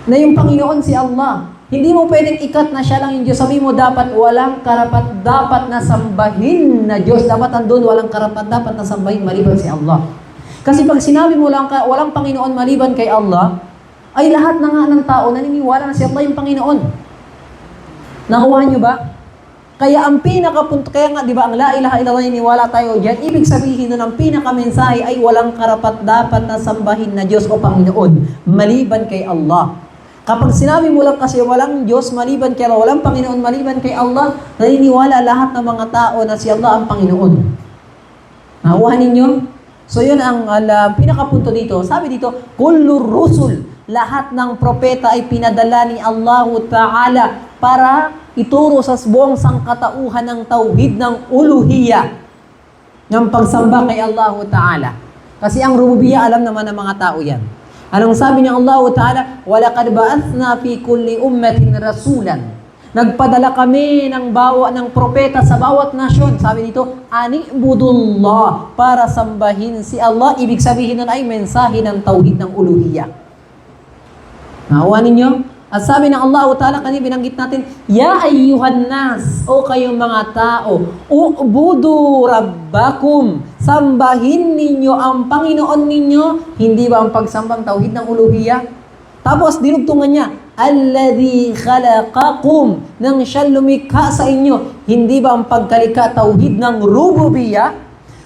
na yung Panginoon si Allah. Hindi mo pwedeng ikat na siya lang yung Diyos. Sabi mo dapat walang karapat dapat na sambahin na Diyos. Dapat andun walang karapat dapat na sambahin maliban si Allah. Kasi pag sinabi mo lang walang Panginoon maliban kay Allah, ay lahat na nga ng tao naniniwala na si Allah yung Panginoon. Nakuha niyo ba? Kaya ang pinakapunto, kaya nga, di ba, ang la ilaha illallah, naniniwala tayo dyan, ibig sabihin nun, ang pinakamensahe ay walang karapat dapat na sambahin na Diyos o Panginoon, maliban kay Allah. Kapag sinabi mo lang kasi walang Diyos maliban kay Allah, walang Panginoon maliban kay Allah, naniniwala lahat ng mga tao na si Allah ang Panginoon. Nakuha ninyo? So yun ang pinakapunto dito. Sabi dito, kullur rusul, lahat ng propeta ay pinadala ni Allah Ta'ala para ituro sa buong sangkatauhan ng tauhid ng uluhiyya, ng pagsamba kay Allah Ta'ala. Kasi ang rububiyya, alam naman ng mga tao yan. Anong sabi ni Allah Ta'ala? وَلَقَدْ بَعَثْنَا فِي كُلِّ أُمَّةٍ رَسُولًا. Nagpadala kami ng propeta sa bawat nasyon. Sabi dito, Ani'budullah, para sambahin si Allah. Ibig sabihin nun ay mensahe ng tauhid ng uluhiyya. Nakuha ninyo? At sabi ng Allah Ta'ala, kanina binanggit natin, Ya ayyuhan nas, o kayong mga tao, u'budu rabbakum, sambahin ninyo ang Panginoon ninyo. Hindi ba ang pagsambang tauhid ng uluhiyya? Tapos dinugtungan niya, Alladhi khalaqakum, nang siya lumikha sa inyo. Hindi ba ang pagkalikha tauhid ng rububiyya?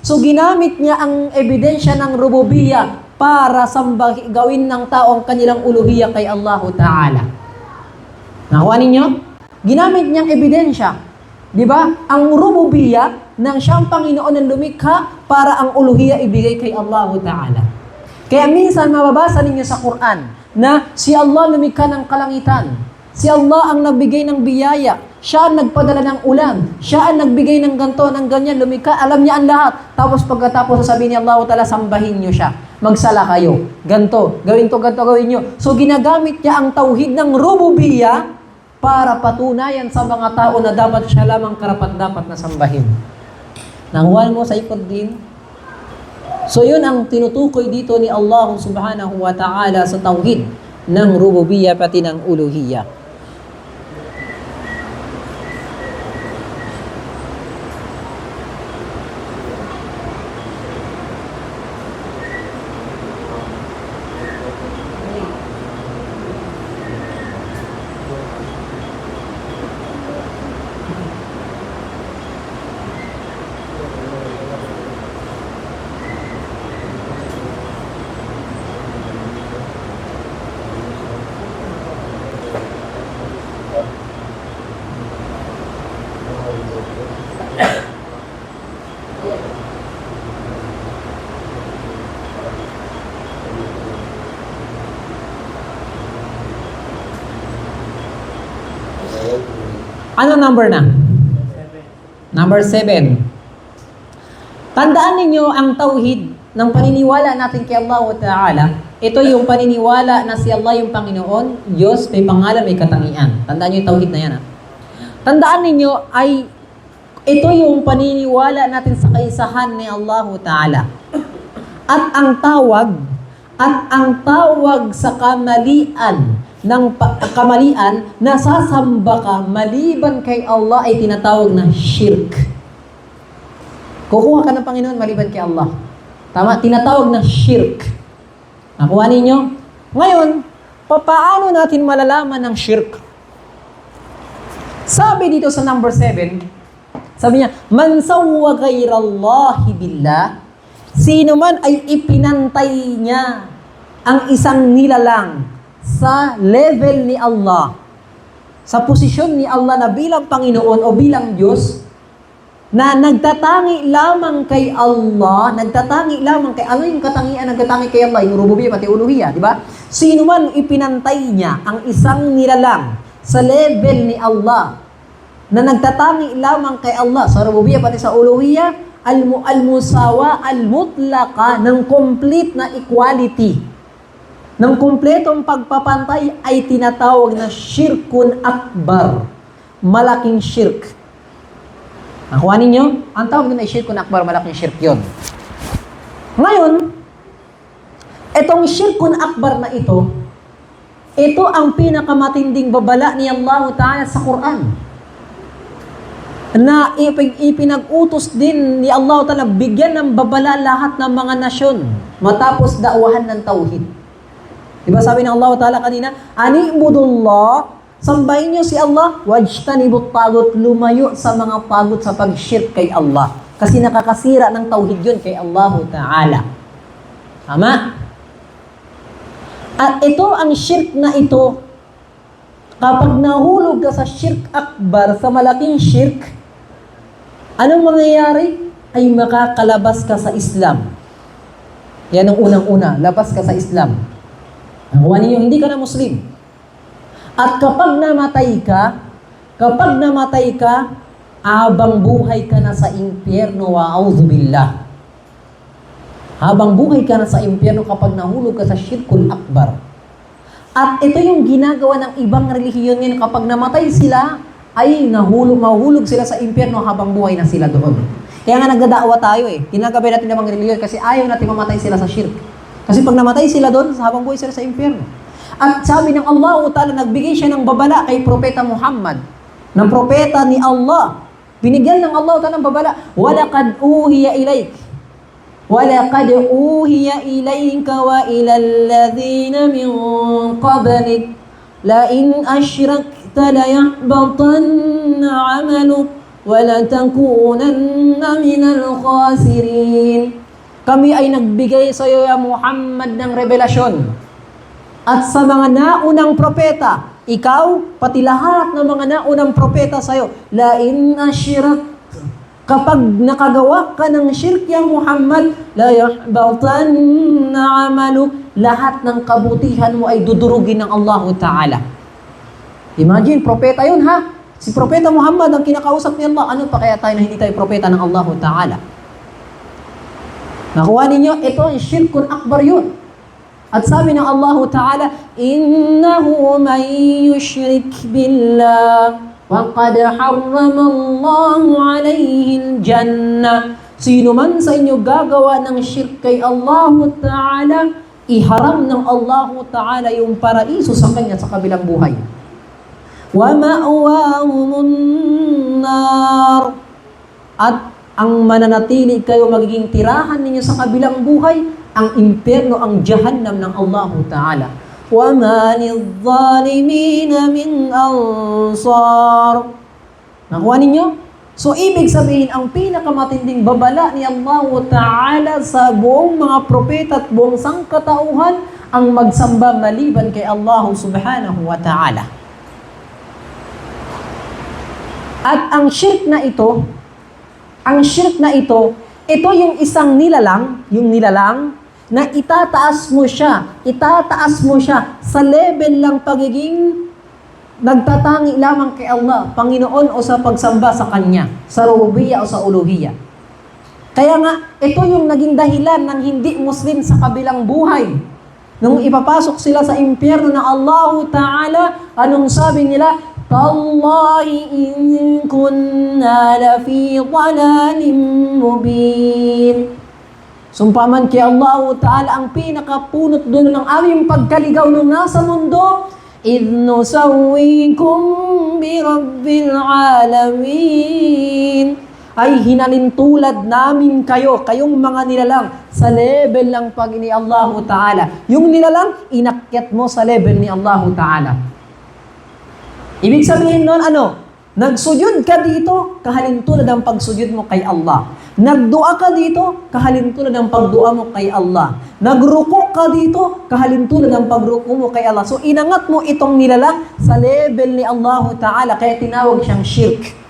So ginamit niya ang ebidensya ng rububiyya para gawin ng tao ang kanilang uluhiyya kay Allah Ta'ala. Nakuha ninyo? Ginamit niyang ebidensya. Di ba? Ang rububiyya ng siyang Panginoon ng lumikha para ang uluhiyya ibigay kay Allah Ta'ala. Kaya minsan mababasa ninyo sa Quran na si Allah lumikha ng kalangitan. Si Allah ang nagbigay ng biyaya. Siya ang nagpadala ng ulan. Siya ang nagbigay ng ganto, ng ganyan, lumikha. Alam niya ang lahat. Tapos pagkatapos sasabihin ni Allah Ta'ala, sambahin niyo siya. Magsala kayo. Ganto. Gawin to, ganto, gawin niyo. So ginagamit niya ang tauhid ng rububiyya para patunayan sa mga tao na dapat siya lamang karapat-dapat na sambahin. Nangwal mo sa ikot din. So yun ang tinutukoy dito ni Allah Subhanahu wa Ta'ala sa tauhid ng rububiyya pati ng uluhiyya. Ano number na? Number 7. Tandaan ninyo ang tauhid ng paniniwala natin kay Allah Ta'ala, ito yung paniniwala na si Allah yung Panginoon, Diyos, may pangalan, may katangian. Tandaan nyo yung tauhid na yan. Tandaan ninyo ay ito yung paniniwala natin sa kaisahan ni Allah Ta'ala. At ang tawag sa kamalian na sasamba ka maliban kay Allah ay tinatawag na shirk. Kukuha ka ng Panginoon maliban kay Allah. Tama? Tinatawag na shirk. Nakuha ninyo? Ngayon, paano natin malalaman ng shirk? Sabi dito sa number 7, sabi niya, man sawwa ghayrallahi billah, sino man ay ipinantay niya ang isang nilalang sa level ni Allah, sa posisyon ni Allah na bilang Panginoon o bilang Diyos, na nagtatangi lamang kay Allah, nagtatangi lamang kay, ano yung katangian nagtatangi kay Allah? Yung rububiyya pati uluhiyya, di ba? Sino man ipinantay niya ang isang nilalang sa level ni Allah, na nagtatangi lamang kay Allah sa rububiyya pati sa uluhiyya, al-musawa, al-mutlaqa, ng complete na equality, ng kumpletong pagpapantay ay tinatawag na syirkun akbar, malaking shirk. Nakuha ninyo? Ang tawag na syirkun akbar, malaking shirk yun. Ngayon, itong syirkun akbar na ito ang pinakamatinding babala ni Allah Ta'ala sa Quran, na ipinag-utos din ni Allah Ta'ala bigyan ng babala lahat ng mga nasyon matapos dakwahan ng tauhid. Diba sabi ng Allah Ta'ala kanina, Anibudullah, sambahin niyo si Allah, wajtanibut tagut, lumayo sa mga tagut sa pag-shirk kay Allah. Kasi nakakasira ng tauhid yun kay Allah Ta'ala. Tama? At ito, ang shirk na ito, kapag nahulog ka sa shirk akbar, sa malaking shirk, anong mangyayari? Ay makakalabas ka sa Islam. Yan ang unang-una, labas ka sa Islam. Nakuha ninyo, hindi ka na Muslim. At kapag namatay ka, habang buhay ka na sa impyerno, wa'audzubillah. Habang buhay ka na sa impyerno kapag nahulog ka sa syirkul akbar. At ito yung ginagawa ng ibang relihiyon ngayon, kapag namatay sila, ay mahulog sila sa impyerno habang buhay na sila doon. Kaya nga nagdadaawa tayo Ginagawa natin ng mga relihiyon kasi ayaw natin mamatay sila sa shirk. Kasi pag namatay sila doon, habang buhay sila sa impyerno. At sabi ng Allah Ta'ala, nagbigay siya ng babala kay Propeta Muhammad, ng propeta ni Allah. Binigyan ng Allah Ta'ala ng babala, وَلَقَدْ أُوهِيَ إِلَيْكَ وَلَقَدْ أُوهِيَ إِلَيْكَ وَإِلَى الَّذِينَ مِنْ قَبْلِكَ لَإِنْ أَشْرَكْتَ لَيَحْبَطَنَّ عَمَلُكَ وَلَتَكُونَنَّ مِنَ الْخَاسِرِينَ. Kami ay nagbigay sa iyo, ya Muhammad, ng revelasyon. At sa mga naunang propeta, ikaw, pati lahat ng mga naunang propeta sa iyo, lain ashrak, kapag nakagawa ka ng shirk, ya Muhammad, la yahbatanna amalu, lahat ng kabutihan mo ay dudurugin ng Allah Ta'ala. Imagine, propeta yun ha? Si Propeta Muhammad ang kinakausap ni Allah. Ano pa kaya tayo na hindi tayo propeta ng Allah Ta'ala? Nakuha ninyo, ito ay syirkun akbar yun. At sabi ng Allah Ta'ala, innahu man yushrik billah, waqad harrama Allahu alayhi al-jannah. Sino man sa inyo gagawa ng shirk kay Allah Ta'ala, iharam ng Allah Ta'ala yung paraiso sa kanya sa kabilang buhay. Wa ma'wahumun nar. At ang mananatili kayo, magiging tirahan ninyo sa kabilang buhay, ang impyerno, ang jahannam ng Allah Ta'ala. وَمَا لِلظَّالِمِينَ مِنْ أَنصَارٍ. Nakuha ninyo? So, ibig sabihin, ang pinakamatinding babala ni Allah Ta'ala sa buong mga propeta at buong sangkatauhan, ang magsamba maliban kay Allah Subhanahu wa Ta'ala. At ang shirk na ito, ito yung isang nilalang na itataas mo siya sa level lang pagiging nagtatangi lamang kay Allah, Panginoon, o sa pagsamba sa Kanya, sa rububiyya o sa uluhiyya. Kaya nga, ito yung naging dahilan ng hindi Muslim sa kabilang buhay. Nung ipapasok sila sa impyerno ng Allah Ta'ala, anong sabi nila? Tallahi in kunna lafi dalalin mubin. Sumpaman kay Allah Ta'ala ang pinakapunot doon ng aming pagkaligaw nung nasa mundo, إِذْ نُسَوِّيكُمْ بِرَبِّ الْعَالَمِينَ ay hinalintulad namin kayo, kayong mga nilalang, sa level ng pag ni Allah Ta'ala. Yung nilalang, inakyat mo sa level ni Allah Ta'ala. Ibig sabihin nun, nagsujud ka dito, kahalintulad ang pagsujud mo kay Allah. Nagdua ka dito, kahalintulad ang pagdua mo kay Allah. Nagruko ka dito, kahalintulad ang pagruko mo kay Allah. So, inangat mo itong nilalang sa level ni Allah Ta'ala, kaya tinawag siyang shirk.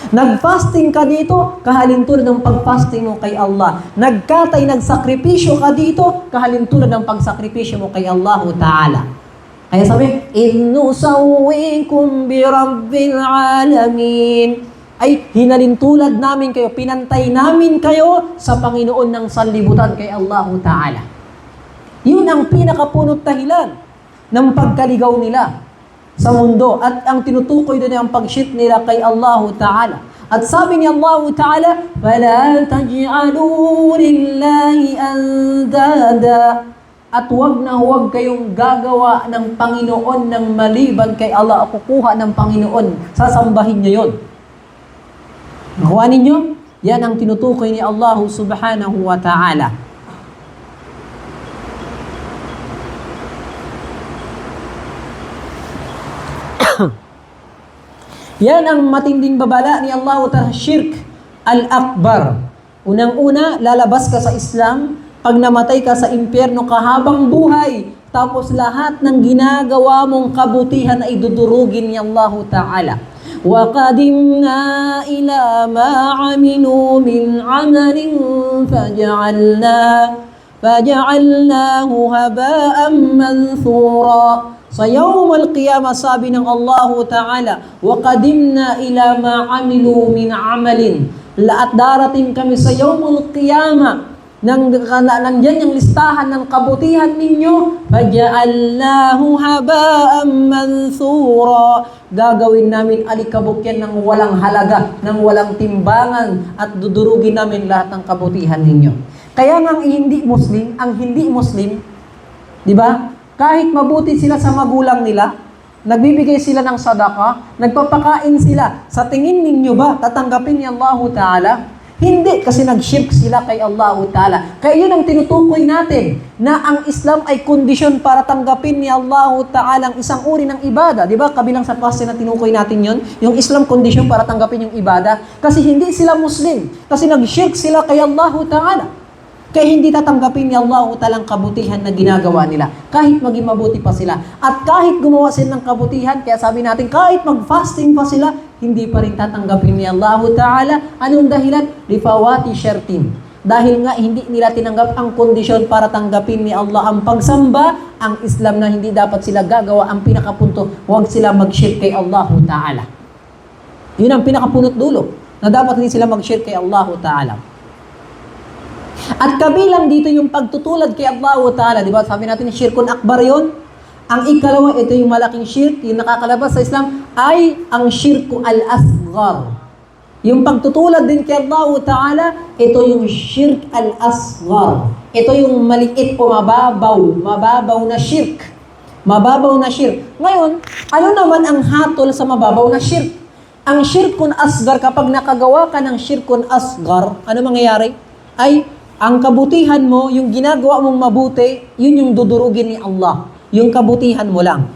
Nag-fasting ka dito, kahalintulad ng pag-fasting mo kay Allah. Nagkatay, nagsakripisyo ka dito, kahalintulad ng pagsakripisyo mo kay Allah Ta'ala. Kaya sabi, إِذْ نُسَوِّيكُمْ بِرَبِّ الْعَالَمِينَ ay hinalintulad namin kayo, pinantay namin kayo sa Panginoon ng sanlibutan kay Allah Ta'ala. Yun ang pinakapunot dahilan ng pagkaligaw nila sa mundo. At ang tinutukoy doon ang pag-shirk nila kay Allah Ta'ala. At sabi ni Allah Ta'ala, فَلَا تَجْعَلُوا لِلَّهِ أَنْدَادًا at huwag na huwag kayong gagawa ng Panginoon ng maliban kay Allah o kukuha ng Panginoon. Sasambahin niyo yun. Nakuha ninyo? Yan ang tinutukoy ni Allah subhanahu wa ta'ala. Yan ang matinding babala ni Allah Ta'ala, shirk al-akbar. Unang-una, lalabas ka sa Islam. Pag namatay ka sa impyerno ka habang buhay, tapos lahat ng ginagawa mong kabutihan ay dudurugin ni Allah Ta'ala. وَقَدِمْنَا إِلَى مَا عَمِلُوا مِنْ عَمَلٍ فَجَعَلْنَاهُ هَبَاءً مَنْثُورًا. Sa Yawm al-Qiyamah, sabi ng Allah Ta'ala, وَقَدِمْنَا إِلَى مَا عَمِلُوا مِنْ عَمَلٍ. At darating kami sa Yawm al-Qiyamah, nandyan yung listahan ng kabutihan ninyo, فَجَعَلْنَاهُ هَبَاءً مَنْثُورًا. Gagawin namin alikabok yan ng walang halaga, ng walang timbangan, at dudurugin namin lahat ng kabutihan ninyo. Kaya nga ang hindi Muslim, di ba? Kahit mabuti sila sa magulang nila, nagbibigay sila ng sadaka, nagpapakain sila, sa tingin ninyo ba tatanggapin ni Allah Ta'ala? Hindi, kasi nag-shirk sila kay Allah Ta'ala. Kaya yun ang tinutukoy natin, na ang Islam ay kondisyon para tanggapin ni Allah Ta'ala ang isang uri ng ibada. Di ba? Kabilang sa klase na tinukoy natin yun, yung Islam kondisyon para tanggapin yung ibada. Kasi hindi sila Muslim. Kasi nag-shirk sila kay Allah Ta'ala. Kaya hindi tatanggapin ni Allah Ta'ala ang kabutihan na ginagawa nila. Kahit maging mabuti pa sila. At kahit gumawa sila ng kabutihan, kaya sabi natin, kahit mag-fasting pa sila, hindi pa rin tatanggapin ni Allah Ta'ala. Anong dahilan? Lifawati syartin. Dahil nga hindi nila tinanggap ang kondisyon para tanggapin ni Allah ang pagsamba, ang Islam na hindi dapat sila gagawa. Ang pinakapunto, huwag sila mag-shirk kay Allah Ta'ala. Yun ang pinakapunot dulo, na dapat hindi sila mag-shirk kay Allah Ta'ala. At kabilang dito yung pagtutulad kay Allah Ta'ala, di ba? Sabi natin, shirkun akbar yun. Ang ikalawa, ito yung malaking shirk, yung nakakalabas sa Islam, ay ang shirku al-asghar. Yung pagtutulad din kay Allah Ta'ala, ito yung shirk al-asghar. Ito yung maliit o mababaw na shirk. Mababaw na shirk. Ngayon, ano naman ang hatol sa mababaw na shirk? Ang shirkun asghar, kapag nakagawa ka ng shirkun asghar, ano mangyayari? Ay, ang kabutihan mo, yung ginagawa mong mabuti, yun yung dudurugin ni Allah. Yung kabutihan mo lang.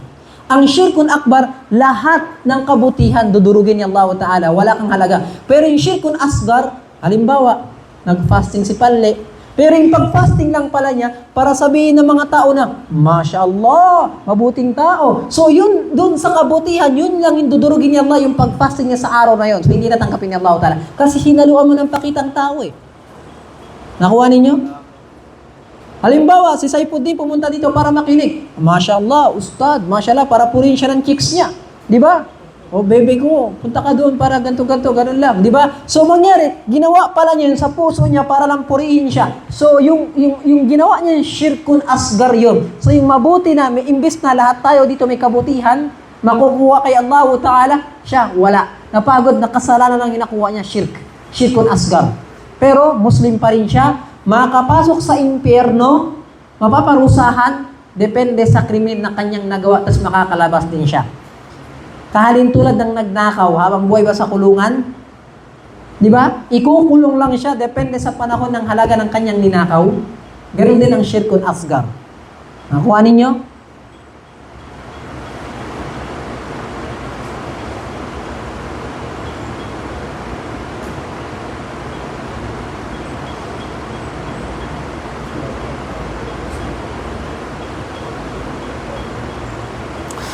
Ang shirkun akbar, lahat ng kabutihan dudurugin ni Allah Ta'ala. Wala kang halaga. Pero yung shirkun asghar, halimbawa, nag-fasting si Palle. Pero yung pag-fasting lang pala niya, para sabihin ng mga tao na, Masya Allah, mabuting tao. So yun, dun sa kabutihan, yun lang yung dudurugin ni Allah, yung pag-fasting niya sa araw na yun. So hindi natanggapin ni Allah Ta'ala. Kasi hinaluan mo ng pakitang tao eh. Nakuha ninyo? Halimbawa, si Saifuddin pumunta dito para makinig. Masya Allah, Ustad, Masya Allah, para purin siya ng chicks niya. Di ba? O bebe ko, punta ka doon para ganto-ganto, ganun lang. Di ba? So mangyari, ginawa pala niya yun sa puso niya para lang purihin siya. So yung ginawa niya yung syirkun asgar yun. So yung mabuti na, may imbis na lahat tayo dito may kabutihan, makukuha kay Allah Ta'ala, siya, wala. Napagod na kasalanan lang inakuha niya, syirkun asgar. Pero Muslim pa rin siya, makakapasok sa impyerno, mapaparusahan, depende sa krimen na kanyang nagawa, tapos makakalabas din siya. Kahalin tulad ng nagnakaw, habang buhay ba sa kulungan? Di ba? Ikukulong lang siya, depende sa panahon ng halaga ng kanyang ninakaw. Ganun din ang syirkun asgar. Nakuha ninyo?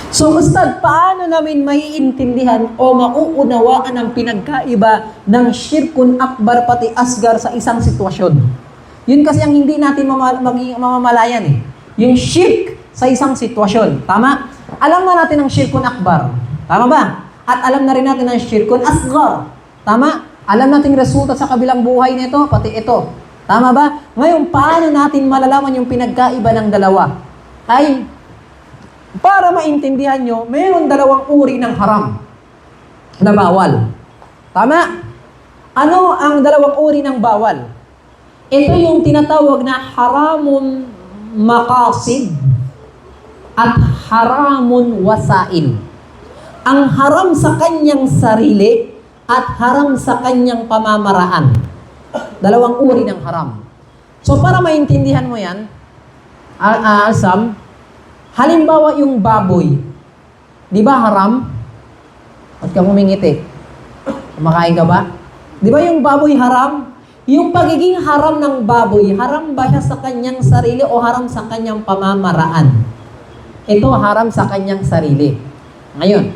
So, Ustad, paano namin maiintindihan o mauunawaan ang pinagkaiba ng syirkun akbar pati asgar sa isang sitwasyon? Yun kasi ang hindi natin mamamalayan eh. Yung shirk sa isang sitwasyon. Tama? Alam na natin ang syirkun akbar. Tama ba? At alam na rin natin ang syirkun asgar. Tama? Alam natin resulta sa kabilang buhay nito, pati ito. Tama ba? Ngayon, paano natin malalaman yung pinagkaiba ng dalawa? Ay, para maintindihan nyo, mayroon dalawang uri ng haram na bawal. Tama? Ano ang dalawang uri ng bawal? Ito yung tinatawag na haramun maqasid at haramun wasail. Ang haram sa kanyang sarili at haram sa kanyang pamamaraan. Dalawang uri ng haram. So para maintindihan mo yan, Sam, halimbawa yung baboy, di ba haram? Ba't ka humingiti? Kumakain ka ba? Di ba yung baboy haram? Yung pagiging haram ng baboy, haram ba siya sa kanyang sarili o haram sa kanyang pamamaraan? Ito haram sa kanyang sarili. Ngayon,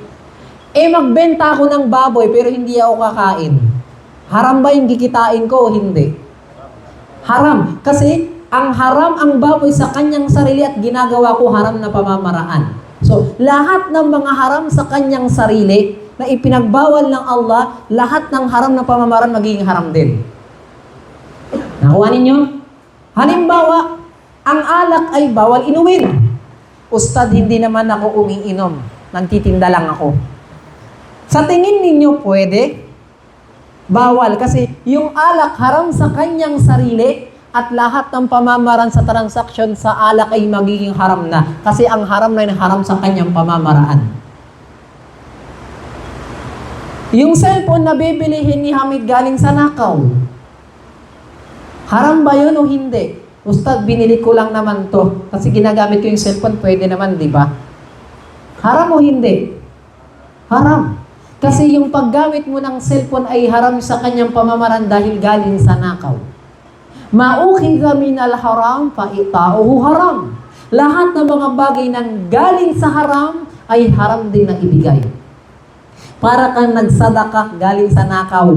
magbenta ako ng baboy pero hindi ako kakain. Haram ba yung kikitain ko o hindi? Haram. Kasi ang haram ang baboy sa kanyang sarili at ginagawa ko haram na pamamaraan. So, lahat ng mga haram sa kanyang sarili na ipinagbawal ng Allah, lahat ng haram na pamamaraan magiging haram din. Nakuha ninyo? Halimbawa, ang alak ay bawal inumin. Ustad, hindi naman ako umiinom. Nagtitinda lang ako. Sa tingin ninyo, pwede? Bawal. Kasi yung alak haram sa kanyang sarili, at lahat ng pamamaraan sa transaksyon sa alak ay magiging haram na. Kasi ang haram na yun, haram sa kanyang pamamaraan. Yung cellphone na bibilihin ni Hamid galing sa nakaw, haram ba yun o hindi? Ustad, binili ko lang naman to. Kasi ginagamit ko yung cellphone, pwede naman, di ba? Haram o hindi? Haram. Kasi yung paggamit mo ng cellphone ay haram sa kanyang pamamaraan dahil galing sa nakaw. Ma'ukhidha minal haram fa'ita'uhu haram. Lahat ng mga bagay nang galing sa haram ay haram din na ibigay. Para kang nagsadaka galing sa nakaw.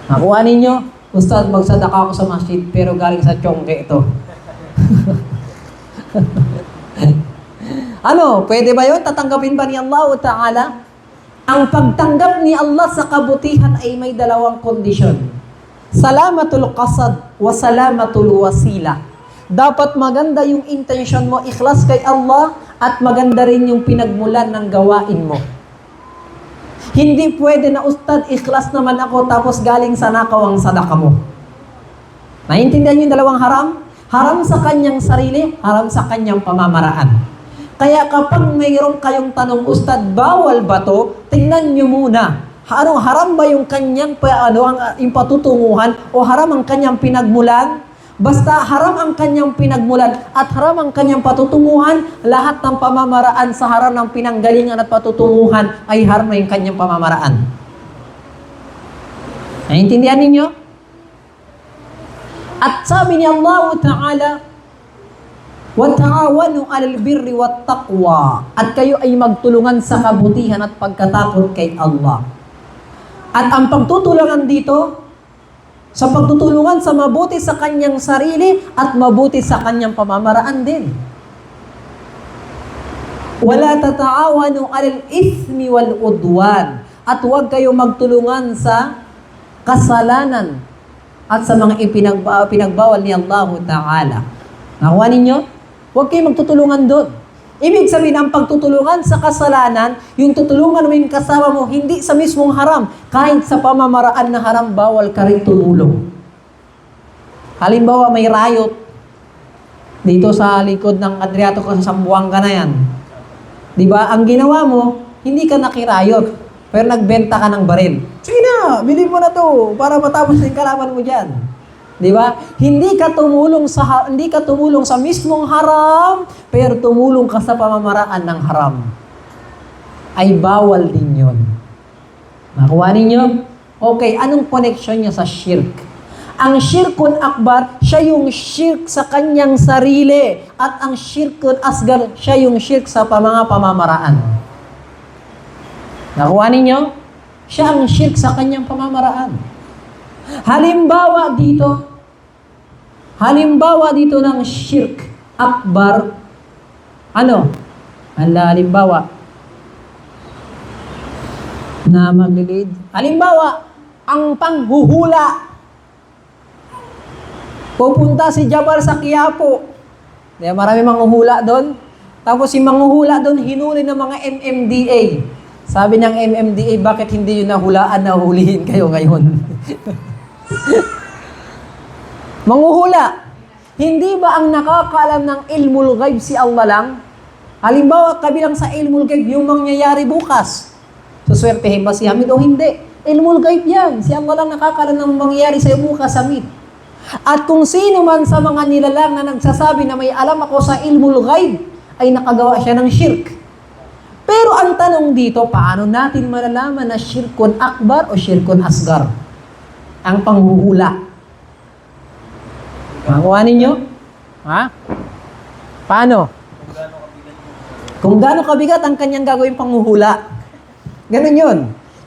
Nakuha ninyo? Ustad, magsadaka ako sa masjid pero galing sa chongke ito. Ano? Pwede ba yun? Tatanggapin ba ni Allah Ta'ala? Ang pagtanggap ni Allah sa kabutihan ay may dalawang kondisyon. Salamatul qasad wa salamatul wasila. Dapat maganda yung intention mo, ikhlas kay Allah, at maganda rin yung pinagmulan ng gawain mo. Hindi pwede na, Ustad, ikhlas naman ako tapos galing sa nakaw ang sadaka mo. Naintindihan niyo yung dalawang haram? Haram sa kanyang sarili, haram sa kanyang pamamaraan. Kaya kapag mayroon kayong tanong, Ustad, bawal ba to? Tingnan niyo muna. Haram ba yung kanyang yung patutunguhan o haram ang kanyang pinagmulan? Basta haram ang kanyang pinagmulan at haram ang kanyang patutunguhan, lahat ng pamamaraan sa haram ng pinanggalingan at patutunguhan ay haram na yung kanyang pamamaraan. Naintindihan ninyo? At sabi ni Allah Ta'ala, وَتَعَوَنُوا عَلَى الْبِرِّ وَالتَّقْوَى. At kayo ay magtulungan sa kabutihan at pagkatakot kay Allah. At ang pagtutulungan dito, sa pagtutulungan sa mabuti sa kanyang sarili at mabuti sa kanyang pamamaraan din. Wala tataawanu 'alal ithmi wal udwan. At huwag kayong magtulungan sa kasalanan at sa mga pinagbawal ni Allah Ta'ala. Nakuha ninyo? Huwag kayong magtutulungan doon. Ibig sabihin, ang pagtutulungan sa kasalanan, yung tutulungan mo yung kasama mo, hindi sa mismong haram. Kahit sa pamamaraan na haram, bawal ka rin tumulong. Halimbawa, may riot dito sa likod ng Adriato ko sa Sambuanga na yan. Diba? Ang ginawa mo, hindi ka nakirayot, pero nagbenta ka ng baril. Sige na, bilhin mo na to para matapos yung kalaban mo dyan. Diba? Hindi ka tumulong sa mismong haram, pero tumulong ka sa pamamaraan ng haram. Ay bawal din yun. Nakuha ninyo? Okay, anong connection niya sa shirk? Ang shirkun akbar, siya yung shirk sa kanyang sarili. At ang shirkun asgar, siya yung shirk sa mga pamamaraan. Nakuha ninyo? Siya ang shirk sa kanyang pamamaraan. Halimbawa dito ng shirk akbar, ano? Halimbawa, na maglilid. Halimbawa, ang panghuhula. Pupunta si Jabal sa Quiapo. Diba, marami manghuhula doon. Tapos si manghuhula doon, hinuli ng mga MMDA. Sabi ng MMDA, bakit hindi yun nahulaan na hulihin kayo ngayon? Manghuhula. Hindi ba ang nakakaalam ng ilmul ghaib si Allah lang? Halimbawa, kabilang sa ilmul ghaib, yung mangyayari bukas. Suswertehin ba si Hamid o hindi? Ilmul ghaib yan. Si Allah lang nakakaalam ng mangyayari sa bukas, Hamid. At kung sino man sa mga nilalang na nagsasabi na may alam ako sa ilmul ghaib, ay nakagawa siya ng shirk. Pero ang tanong dito, paano natin malalaman na shirkun akbar o shirkun asgar? Ang panghuhula. Makuha ninyo? Ha? Paano? Kung gaano kabigat ang kanyang gagawin panghuhula. Ganun yun.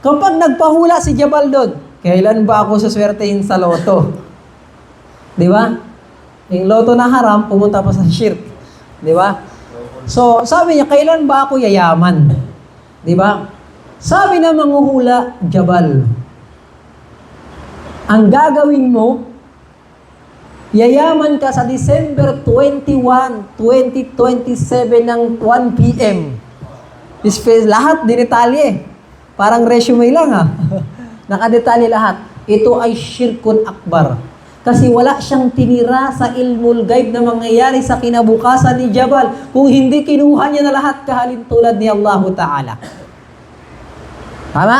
Kapag nagpahula si Jabal doon, kailan ba ako suswertehin sa loto? Di ba? Yung loto na haram, pumunta pa sa shirk. Di ba? So, sabi niya, kailan ba ako yayaman? Di ba? Sabi na manghuhula, Jabal, ang gagawin mo, yayaman ka sa December 21, 2027 ng 1 p.m. Lahat dinetalye. Parang resume lang ha. Nakadetalye lahat. Ito ay shirkun akbar. Kasi wala siyang tinira sa ilmul ghaib na mangyayari sa kinabukasan ni Jabal kung hindi kinuha niya na lahat kahalin tulad ni Allah Ta'ala. Tama?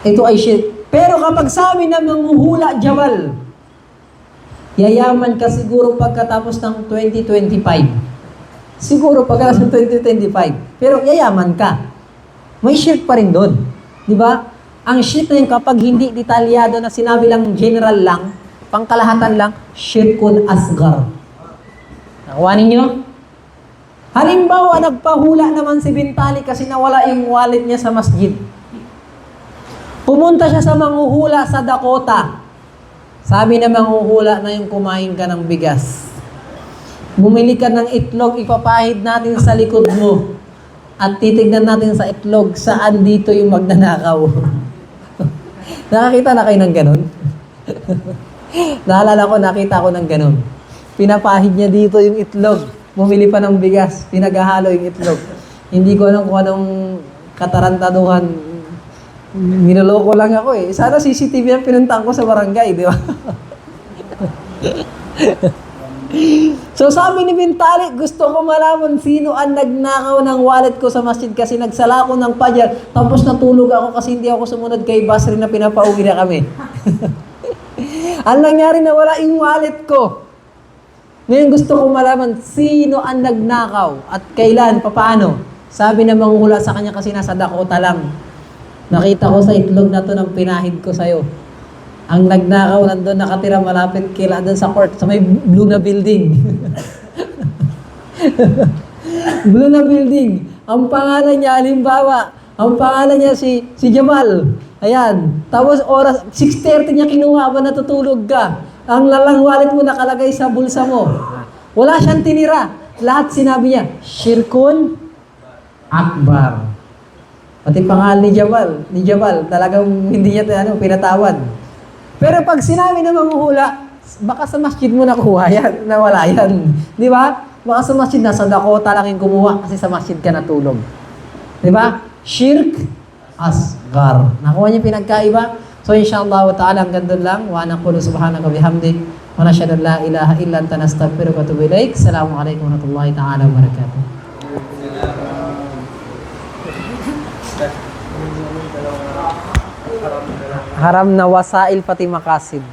Ito ay shirk. Pero kapag sabi na manghuhula Jabal, yayaman ka siguro pagkatapos ng 2025. Siguro pagkatapos ng 2025. Pero yayaman ka. May shirk pa rin doon. Di ba? Ang shirk na yun kapag hindi detalyado na sinabi lang general lang, pangkalahatan lang, shirkun asgar. Nakuha ninyo? Halimbawa, nagpahula naman si Bintali kasi nawala yung wallet niya sa masjid. Pumunta siya sa manghuhula sa Dakota. Sabi na manghuhula na yung kumain ka ng bigas. Bumili ka ng itlog, ipapahid natin sa likod mo. At titignan natin sa itlog saan dito yung magnanakaw. Nakakita na kayo ng ganun? Naalala ko, nakita ko ng ganun. Pinapahid niya dito yung itlog. Bumili pa ng bigas. Pinaghahalo yung itlog. Hindi ko alam kung anong katarantaduhan. Niloloko lang ako eh. Sana CCTV ang pinuntahan ko sa barangay, di ba? So sabi ni Bintali, gusto ko malaman sino ang nagnakaw ng wallet ko sa masjid kasi nagsala ko ng pajar tapos natulog ako kasi hindi ako sumunod kay Basri na pinapauwi na kami. Ang nangyari na wala yung wallet ko. Ngayon gusto ko malaman sino ang nagnakaw at kailan, paano. Sabi na manghula sa kanya kasi nasa Dakota lang. Nakita ko sa itlog na to ng pinahid ko sa'yo. Ang nagnakaw nandun nakatira malapit kila doon sa court sa may blue na building. Blue na building. Ang pangalan niya, halimbawa, ang pangalan niya si Jamal. Ayan. Tapos oras, 6:30 niya kinuha ba natutulog ka. Ang lalang wallet mo nakalagay sa bulsa mo. Wala siyang tinira. lahat sinabi niya, Shirkun Akbar. Pati pangalan ni Jabal, talagang hindi niya pinatawad. Pero pag sinabi ng manghuhula, baka sa masjid mo nakuha yan, nawala yan. Di ba? Baka sa masjid, nasa Dakota lang yung kumuha kasi sa masjid ka natulog. Di ba? Shirk Asgar. Nakuha niya pinagkaiba. So inshallah ta'ala hanggang doon lang. Wa naqulu subhanaka bihamdik. Wa nashhadu an la ilaha illa anta nastaghfiruka wa atubu ilaik. Assalamualaikum warahmatullahi ta'ala wabarakatuh. Haram na wasail pati makasid.